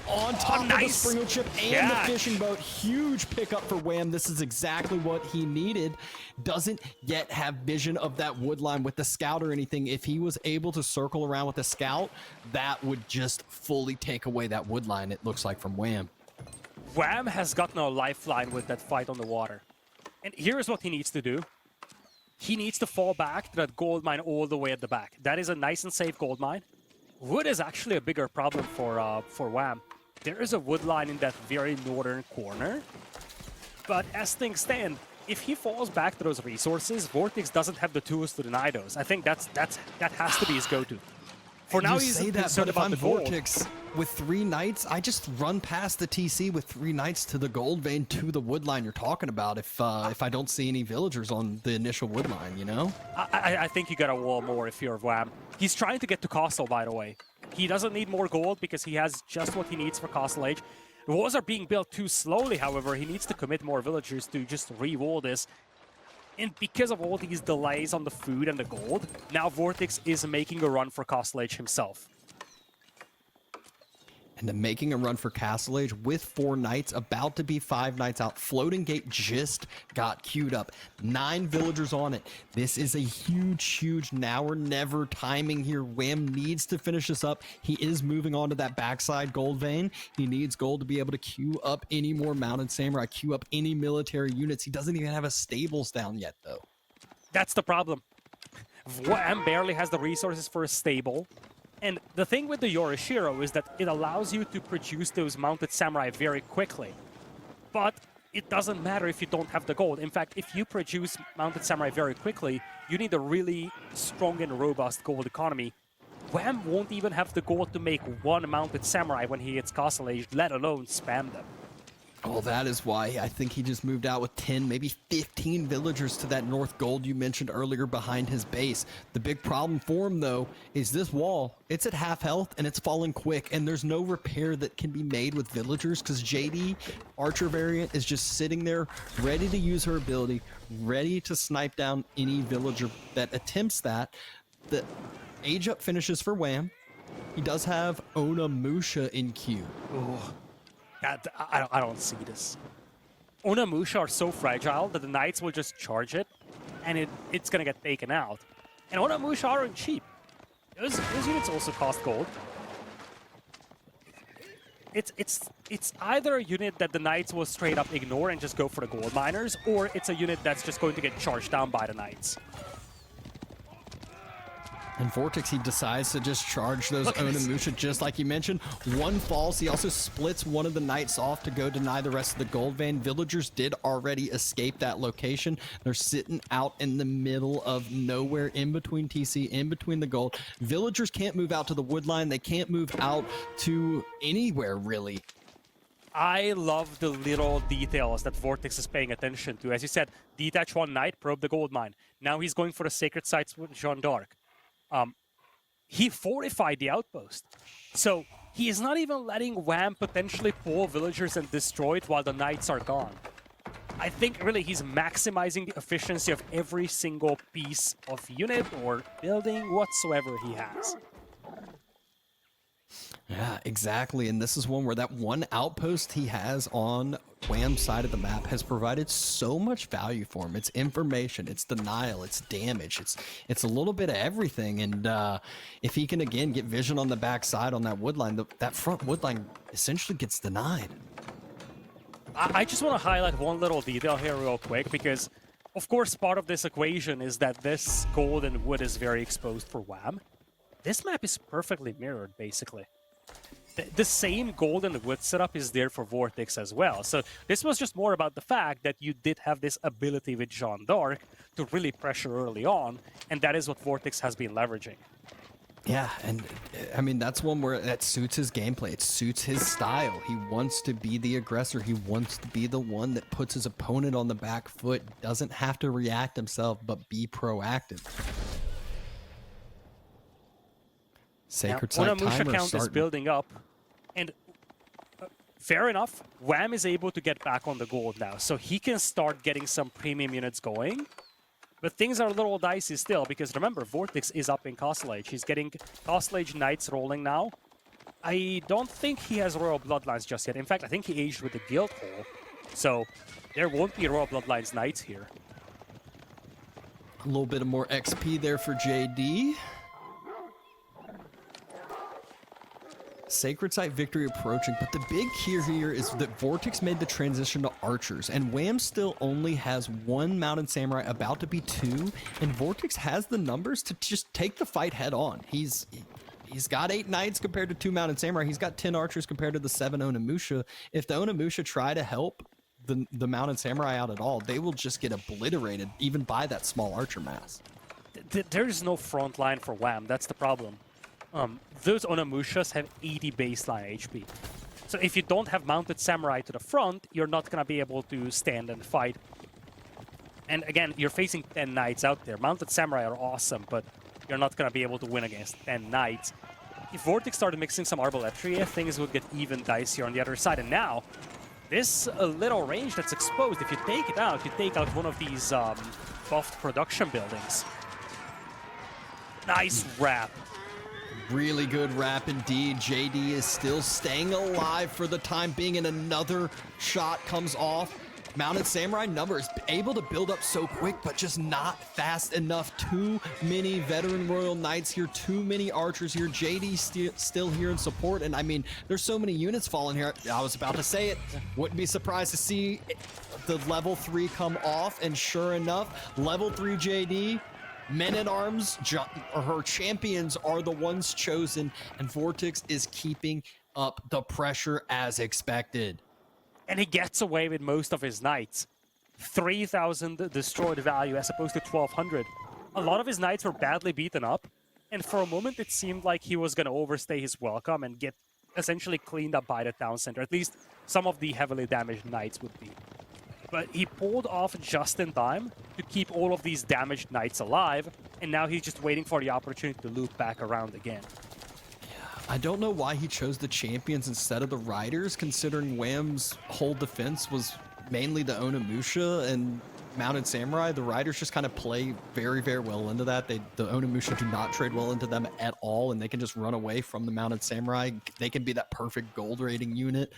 On top of the Springwood ship and the fishing boat. Huge pickup for Wham. This is exactly what he needed. Doesn't yet have vision of that wood line with the scout or anything. If he was able to circle around with the scout, that would just fully take away that wood line, it looks like, from Wham. Wham has got no lifeline with that fight on the water. And here's what he needs to do. He needs to fall back to that gold mine all the way at the back. That is a nice and safe gold mine. Wood is actually a bigger problem for Wham. There is a wood line in that very northern corner. But as things stand, if he falls back to those resources, VortiX doesn't have the tools to deny those. I think that has to be his go-to. For now, he's concerned about the gold. VortiX with 3 knights, I just run past the TC with 3 knights to the gold vein to the wood line you're talking about. If I don't see any villagers on the initial wood line, you know. I think you gotta wall more if you're Wham. He's trying to get to Castle, by the way. He doesn't need more gold because he has just what he needs for Castle Age. The walls are being built too slowly, however. He needs to commit more villagers to just re-wall this. And because of all these delays on the food and the gold, now VortiX is making a run for Castle Age himself. And then making a run for Castle Age with 4 knights, about to be 5 knights out. Floating gate just got queued up. 9 villagers on it. This is a huge now or never timing here. Wham needs to finish this up. He is moving on to that backside gold vein. He needs gold to be able to queue up any more mounted samurai, queue up any military units. He doesn't even have a stables down yet, though. That's the problem. Wham barely has the resources for a stable. And the thing with the Yorishiro is that it allows you to produce those mounted samurai very quickly. But it doesn't matter if you don't have the gold. In fact, if you produce mounted samurai very quickly, you need a really strong and robust gold economy. Wham won't even have the gold to make 1 mounted samurai when he hits Castle Age, let alone spam them. Oh, that is why I think he just moved out with 10, maybe 15 villagers to that north gold you mentioned earlier behind his base. The big problem for him, though, is this wall. It's at half health, and it's falling quick, and there's no repair that can be made with villagers because JD, Archer variant, is just sitting there ready to use her ability, ready to snipe down any villager that attempts that. The age up finishes for Wham. He does have Onimusha in queue. Oh. I don't see this. Onimusha are so fragile that the knights will just charge it, and it's gonna get taken out. And Onimusha aren't cheap. Those units also cost gold. It's either a unit that the knights will straight up ignore and just go for the gold miners, or it's a unit that's just going to get charged down by the knights. And VortiX, he decides to just charge those Onimusha just like you mentioned. 1 falls. He also splits one of the knights off to go deny the rest of the gold vein. Villagers did already escape that location. They're sitting out in the middle of nowhere, in between TC, in between the gold. Villagers can't move out to the wood line. They can't move out to anywhere, really. I love the little details that VortiX is paying attention to. As you said, detach 1 knight, probe the gold mine. Now he's going for the sacred sites with Jeanne d'Arc. He fortified the outpost. So he is not even letting Wham potentially pull villagers and destroy it while the knights are gone. I think really he's maximizing the efficiency of every single piece of unit or building whatsoever he has. Yeah, exactly. And this is one where that 1 outpost he has on Wham's side of the map has provided so much value for him. It's information, it's denial, it's damage, it's a little bit of everything. And if he can again get vision on the backside on that wood line, that front wood line essentially gets denied. I just want to highlight one little detail here real quick, because Of course, part of this equation is that this golden wood is very exposed for Wham. This map is perfectly mirrored, basically. The same golden wood setup is there for VortiX as well. So this was just more about the fact that you did have this ability with Jeanne d'Arc to really pressure early on, and that is what VortiX has been leveraging. Yeah, and I mean, that's one where that suits his gameplay. It suits his style. He wants to be the aggressor. He wants to be the one that puts his opponent on the back foot, doesn't have to react himself, but be proactive. Sacred Site Onamusha timer count is starting. building up, and fair enough, Wham is able to get back on the gold now, so he can start getting some premium units going. But things are a little dicey still, because remember, VortiX is up in Castle Age. He's getting Castle Age Knights rolling now. I don't think he has Royal Bloodlines just yet. In fact, I think he aged with the Guild Hall. So there won't be Royal Bloodlines Knights here. A little bit of more XP there for JD. Sacred Site victory approaching, but the big key here is that VortiX made the transition to archers, and Wham still only has one Mounted Samurai, about to be two, and VortiX has the numbers to just take the fight head on. He's got 8 knights compared to 2 Mounted Samurai. He's got 10 archers compared to the 7 Onamusha. If the Onamusha try to help the Mounted Samurai out at all, they will just get obliterated, even by that small archer mass. There is no front line for Wham. That's the problem. Those Onamushas have 80 baseline HP. So if you don't have Mounted Samurai to the front, you're not going to be able to stand and fight. And again, you're facing 10 Knights out there. Mounted Samurai are awesome, but you're not going to be able to win against 10 Knights. If VortiX started mixing some Arbaletria, things would get even dicier on the other side. And now, this little range that's exposed, if you take it out, you take out one of these buffed production buildings. Nice wrap. Really good wrap indeed. JD is still staying alive for the time being, and another shot comes off. Mounted Samurai number is able to build up so quick, but just not fast enough. Too many veteran Royal Knights here, too many archers here. JD still here in support, and I mean, there's so many units falling here. I was about to say it. Wouldn't be surprised to see the level 3 come off, and sure enough, level 3 JD. Men-at-Arms, her champions are the ones chosen, and VortiX is keeping up the pressure as expected. And he gets away with most of his knights. 3,000 destroyed value as opposed to 1,200. A lot of his knights were badly beaten up, and for a moment it seemed like he was going to overstay his welcome and get essentially cleaned up by the town center. At least some of the heavily damaged knights would be. But he pulled off just in time to keep all of these damaged knights alive, and now he's just waiting for the opportunity to loop back around again. I don't know why he chose the champions instead of the riders, considering Wham's whole defense was mainly the Onamusha and Mounted Samurai. The riders just kind of play very, very well into that. The Onamusha do not trade well into them at all, and they can just run away from the Mounted Samurai. They can be that perfect gold rating unit,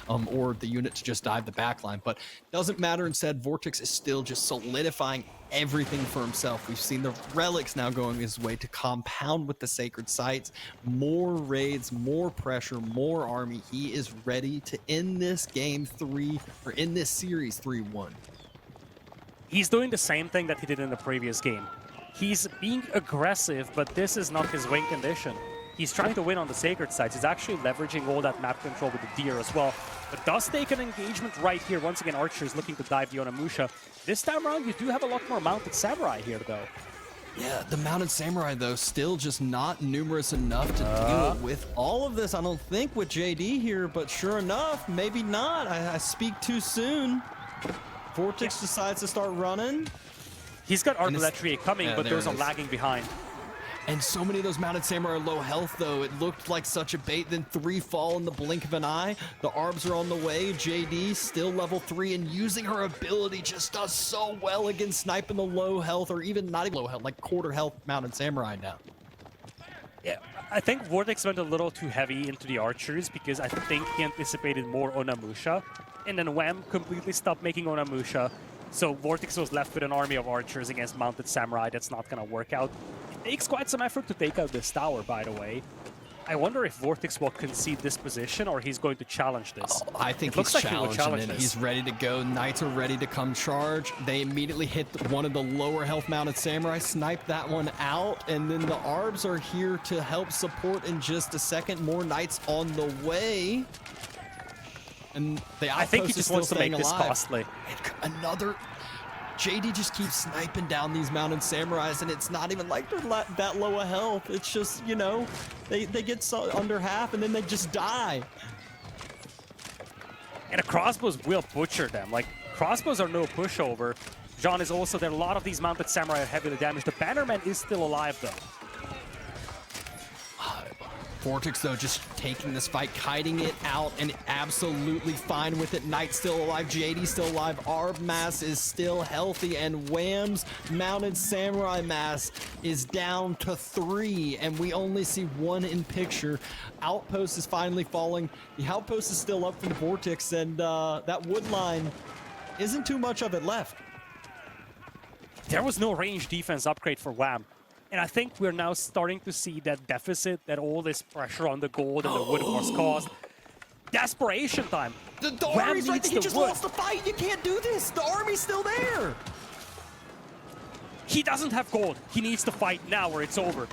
or the unit to just dive the backline. But doesn't matter. Instead, VortiX is still just solidifying everything for himself. We've seen the relics now going his way to compound with the sacred sites. More raids, more pressure, more army. He is ready to end this game 3, or in this series 3-1. He's doing the same thing that he did in the previous game. He's being aggressive, but this is not his win condition. He's trying to win on the sacred sites. He's actually leveraging all that map control with the deer as well. But does take an engagement right here. Once again, Archer's looking to dive the Onamusha. This time around, you do have a lot more Mounted Samurai here, though. Yeah, the Mounted Samurai, though, still just not numerous enough to deal with all of this. I don't think with JD here, but sure enough, maybe not. I speak too soon. VortiX decides to start running. He's got Arbaletria coming, but those are lagging behind. And so many of those Mounted Samurai are low health, though. It looked like such a bait. Then 3 fall in the blink of an eye. The Arbs are on the way. JD still level 3, and using her ability just does so well against sniping the low health, or even not even low health, like quarter health Mounted Samurai now. Yeah, I think VortiX went a little too heavy into the archers because I think he anticipated more Onamusha. And then Wham completely stopped making Onamusha. So VortiX was left with an army of archers against Mounted Samurai. That's not going to work out. It takes quite some effort to take out this tower, by the way. I wonder if VortiX will concede this position or he's going to challenge this. Oh, I think It looks he's like he will challenge challenging it. this. He's ready to go. Knights are ready to come charge. They immediately hit one of the lower health mounted samurai, snipe that one out, and then the Arbs are here to help support in just a second. More Knights on the way. And the outpost I think he is just still wants to make staying this alive. costly. Another... JD just keeps sniping down these mounted samurais, and it's not even like they're that low of health. It's just, you know, they get so under half, and then they just die. And the crossbows will butcher them. Like, crossbows are no pushover. Jean is also there. A lot of these mounted samurai are heavily damaged. The Bannerman is still alive, though. VortiX, though, just taking this fight, kiting it out, and absolutely fine with it. Knight still alive, JD still alive, Arb Mass is still healthy, and Wham's Mounted Samurai Mass is down to 3, and we only see 1 in picture. Outpost is finally falling. The Outpost is still up from VortiX, and that wood line isn't too much of it left. There was no range defense upgrade for Wham. And I think we're now starting to see that deficit that all this pressure on the gold and the wood was caused. Desperation time. The Wham army's right needs there. He the just wood. lost the fight. You can't do this. The army's still there. He doesn't have gold. He needs to fight now or it's over.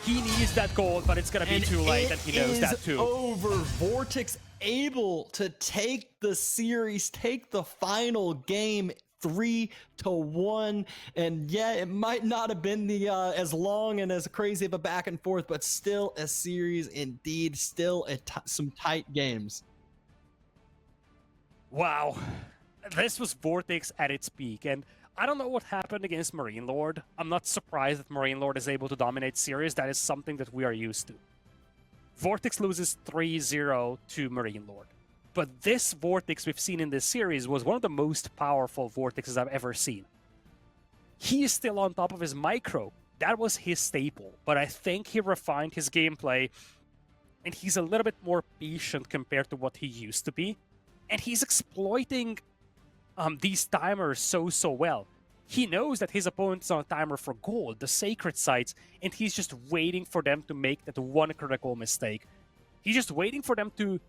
He needs that gold, but it's going to be too late, and he knows that too. Over. VortiX able to take the series, take the final game 3-1, and yeah, it might not have been the as long and as crazy of a back and forth, but still a series indeed, still some tight games. Wow, this was VortiX at its peak, and I don't know what happened against Marine Lord. I'm not surprised that Marine Lord is able to dominate series. That is something that we are used to. VortiX loses 3-0 to Marine Lord. But this VortiX we've seen in this series was one of the most powerful VortiXs I've ever seen. He is still on top of his micro. That was his staple. But I think he refined his gameplay, and he's a little bit more patient compared to what he used to be. And he's exploiting these timers so well. He knows that his opponent's on a timer for gold, the sacred sites, and he's just waiting for them to make that one critical mistake. He's just waiting for them to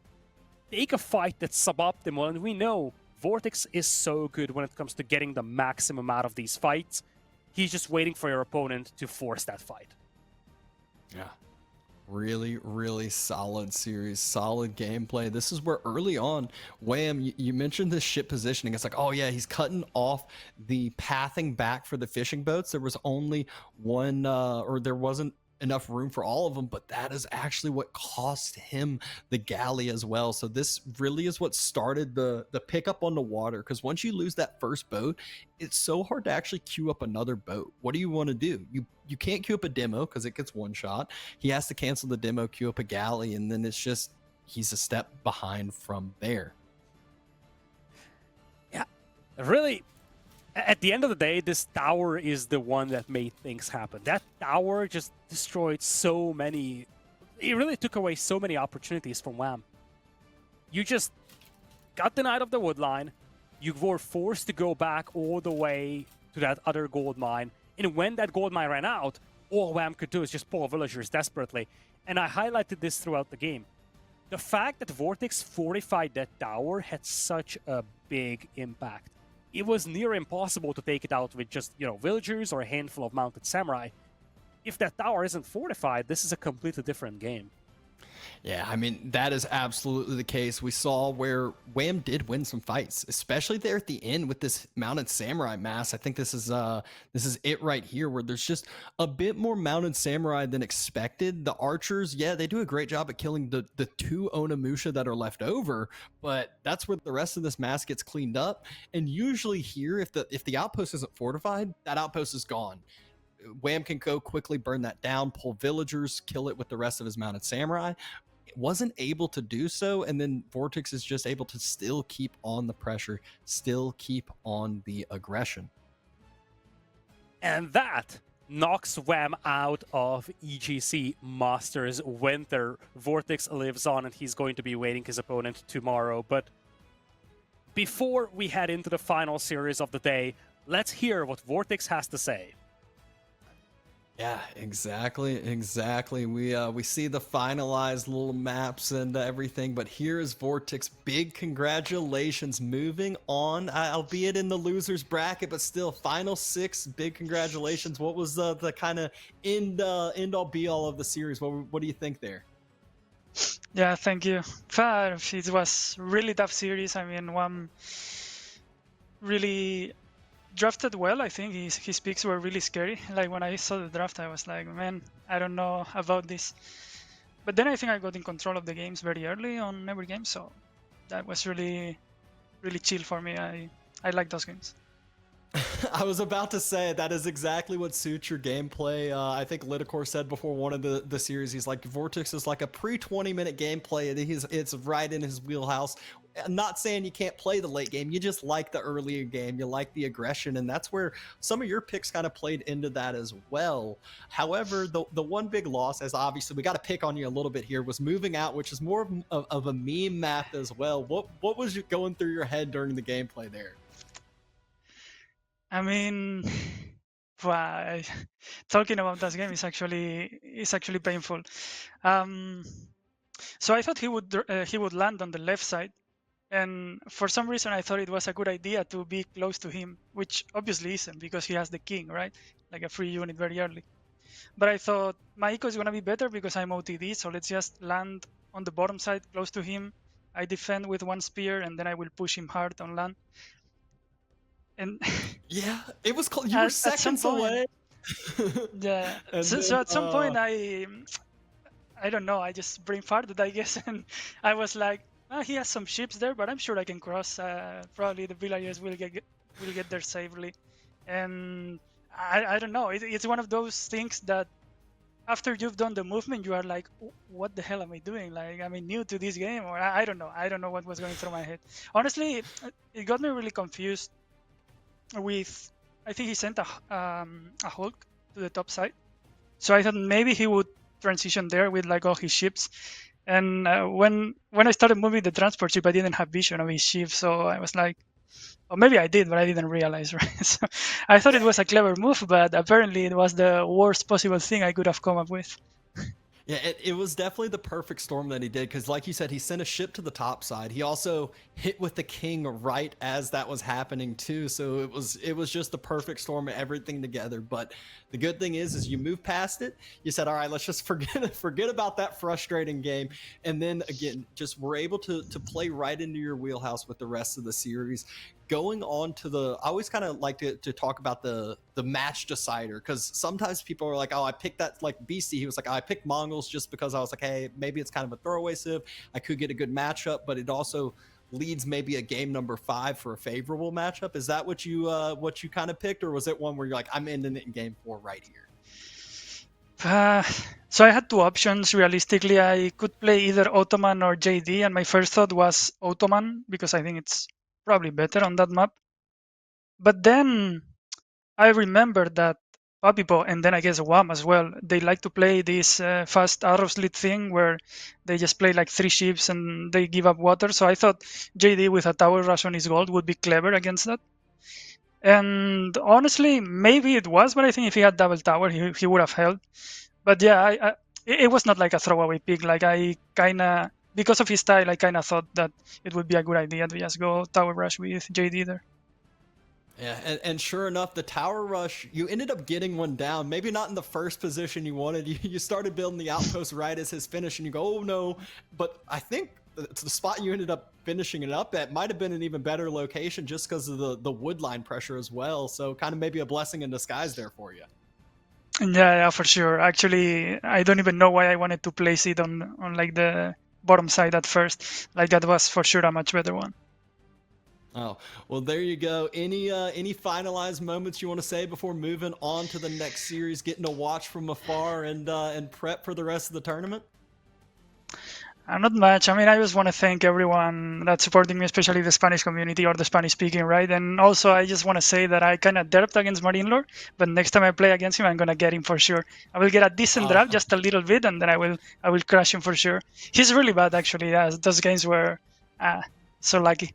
take a fight that's suboptimal, and we know VortiX is so good when it comes to getting the maximum out of these fights. He's just waiting for your opponent to force that fight. Yeah. Really, really solid series, solid gameplay. This is where early on, Wham, you mentioned this ship positioning. It's like, oh yeah, he's cutting off the pathing back for the fishing boats. There was only one, or there wasn't enough room for all of them, but that is actually what cost him the galley as well. So this really is what started the pickup on the water, because once you lose that first boat, it's so hard to actually queue up another boat. What do you want to do? You can't queue up a demo because it gets one shot. He has to cancel the demo, queue up a galley, and then it's just he's a step behind from there. Yeah, really. At the end of the day, this tower is the one that made things happen. That tower just destroyed so many... It really took away so many opportunities from Wham. You just got denied of the wood line. You were forced to go back all the way to that other gold mine. And when that gold mine ran out, all Wham could do is just pull villagers desperately. And I highlighted this throughout the game. The fact that VortiX fortified that tower had such a big impact. It was near impossible to take it out with just, villagers or a handful of mounted samurai. If that tower isn't fortified, this is a completely different game. Yeah, I mean, that is absolutely the case. We saw where Wham did win some fights, especially there at the end with this mounted samurai mass. I think this is it right here, where there's just a bit more mounted samurai than expected. The archers, yeah, they do a great job at killing the 2 Onimusha that are left over, but that's where the rest of this mass gets cleaned up. And usually here, if the outpost isn't fortified, that outpost is gone. Wham can go quickly burn that down, pull villagers, kill it with the rest of his mounted samurai. It wasn't able to do so, and then VortiX is just able to still keep on the pressure, still keep on the aggression. And that knocks Wham out of EGC Masters Winter. VortiX lives on, and he's going to be waiting his opponent tomorrow. But before we head into the final series of the day, let's hear what VortiX has to say. Yeah, exactly. We see the finalized little maps and everything, but here is VortiX. Big congratulations, moving on, albeit in the losers bracket, but still final 6. Big congratulations. What was the kind of end all be all of the series? What do you think there? Yeah, thank you. It was really tough series. I mean, one really drafted well. I think his picks were really scary. Like when I saw the draft, I was like, man, I don't know about this. But then I think I got in control of the games very early on every game, so that was really, really chill for me. I like those games. I was about to say that is exactly what suits your gameplay. I think Lidicor said before one of the series, he's like, VortiX is like a pre-20-minute gameplay, and it's right in his wheelhouse. I'm not saying you can't play the late game, you just like the earlier game, you like the aggression, and that's where some of your picks kind of played into that as well. However, the one big loss, as obviously we got to pick on you a little bit here, was moving out, which is more of a meme map as well. What was going through your head during the gameplay there? I mean, wow, talking about this game is actually painful. So I thought he would land on the left side, and for some reason I thought it was a good idea to be close to him, which obviously isn't because he has the king, right? Like a free unit very early. But I thought my eco is gonna be better because I'm OTD, so let's just land on the bottom side close to him. I defend with one spear, and then I will push him hard on land. And yeah, it was close. You were seconds away. Yeah. So at some point, I don't know. I just brain farted, I guess, and I was like, oh, he has some ships there, but I'm sure I can cross. Probably the villagers will get there safely, and I don't know. It's one of those things that after you've done the movement, you are like, what the hell am I doing? Like, am I new to this game, or I don't know. I don't know what was going through my head. Honestly, it got me really confused. I think he sent a Hulk to the top side, so I thought maybe he would transition there with like all his ships. And when I started moving the transport ship, I didn't have vision of his ship, so I was like, or maybe I did, but I didn't realize, right? So I thought it was a clever move, but apparently it was the worst possible thing I could have come up with. Yeah, it was definitely the perfect storm that he did, because like you said, he sent a ship to the top side. He also hit with the king right as that was happening too, so it was just the perfect storm of everything together. But the good thing is you move past it. You said, all right, let's just forget about that frustrating game, and then again, just we're able to play right into your wheelhouse with the rest of the series. Going on to I always kind of like to talk about the match decider, because sometimes people are like, oh, I picked that, like BC, he was like, oh, I picked Mongols just because I was like, hey, maybe it's kind of a throwaway civ, I could get a good matchup, but it also leads maybe a game number 5 for a favorable matchup. Is that what you kind of picked, or was it one where you're like, I'm ending it in game 4 right here? So I had two options. Realistically, I could play either Ottoman or JD, and my first thought was Ottoman because I think it's probably better on that map. But then I remember that Papipo, and then I guess WAM as well, they like to play this fast arrow slit thing where they just play like 3 ships and they give up water. So I thought JD with a tower rush on his gold would be clever against that. And honestly, maybe it was, but I think if he had double tower, he would have held. But yeah, it was not like a throwaway pick. Like I kind of, because of his style, I kind of thought that it would be a good idea to just go tower rush with JD there. Yeah, and sure enough, the tower rush, you ended up getting one down. Maybe not in the first position you wanted. You started building the outpost right as his finish, and you go, oh no. But I think the spot you ended up finishing it up at might have been an even better location just because of the wood line pressure as well. So kind of maybe a blessing in disguise there for you. Yeah, for sure. Actually, I don't even know why I wanted to place it on like the bottom side at first. Like that was for sure a much better one. Oh, well, there you go. Any finalized moments you want to say before moving on to the next series, getting to watch from afar and prep for the rest of the tournament? Not much. I mean, I just want to thank everyone that's supporting me, especially the Spanish community or the Spanish speaking, right? And also, I just want to say that I kind of derped against Marinlord, but next time I play against him, I'm gonna get him for sure. I will get a decent draft, just a little bit, and then I will crush him for sure. He's really bad, actually. Yeah, those games were so lucky.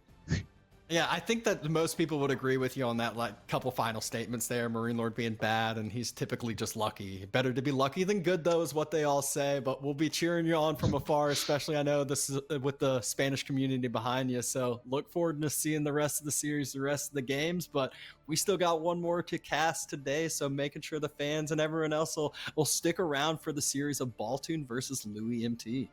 Yeah, I think that most people would agree with you on that, like, couple final statements there. Marine Lord being bad, and he's typically just lucky. Better to be lucky than good, though, is what they all say. But we'll be cheering you on from afar, especially I know this is with the Spanish community behind you. So look forward to seeing the rest of the series, the rest of the games. But we still got one more to cast today, so making sure the fans and everyone else will stick around for the series of Balltoon versus Louis MT.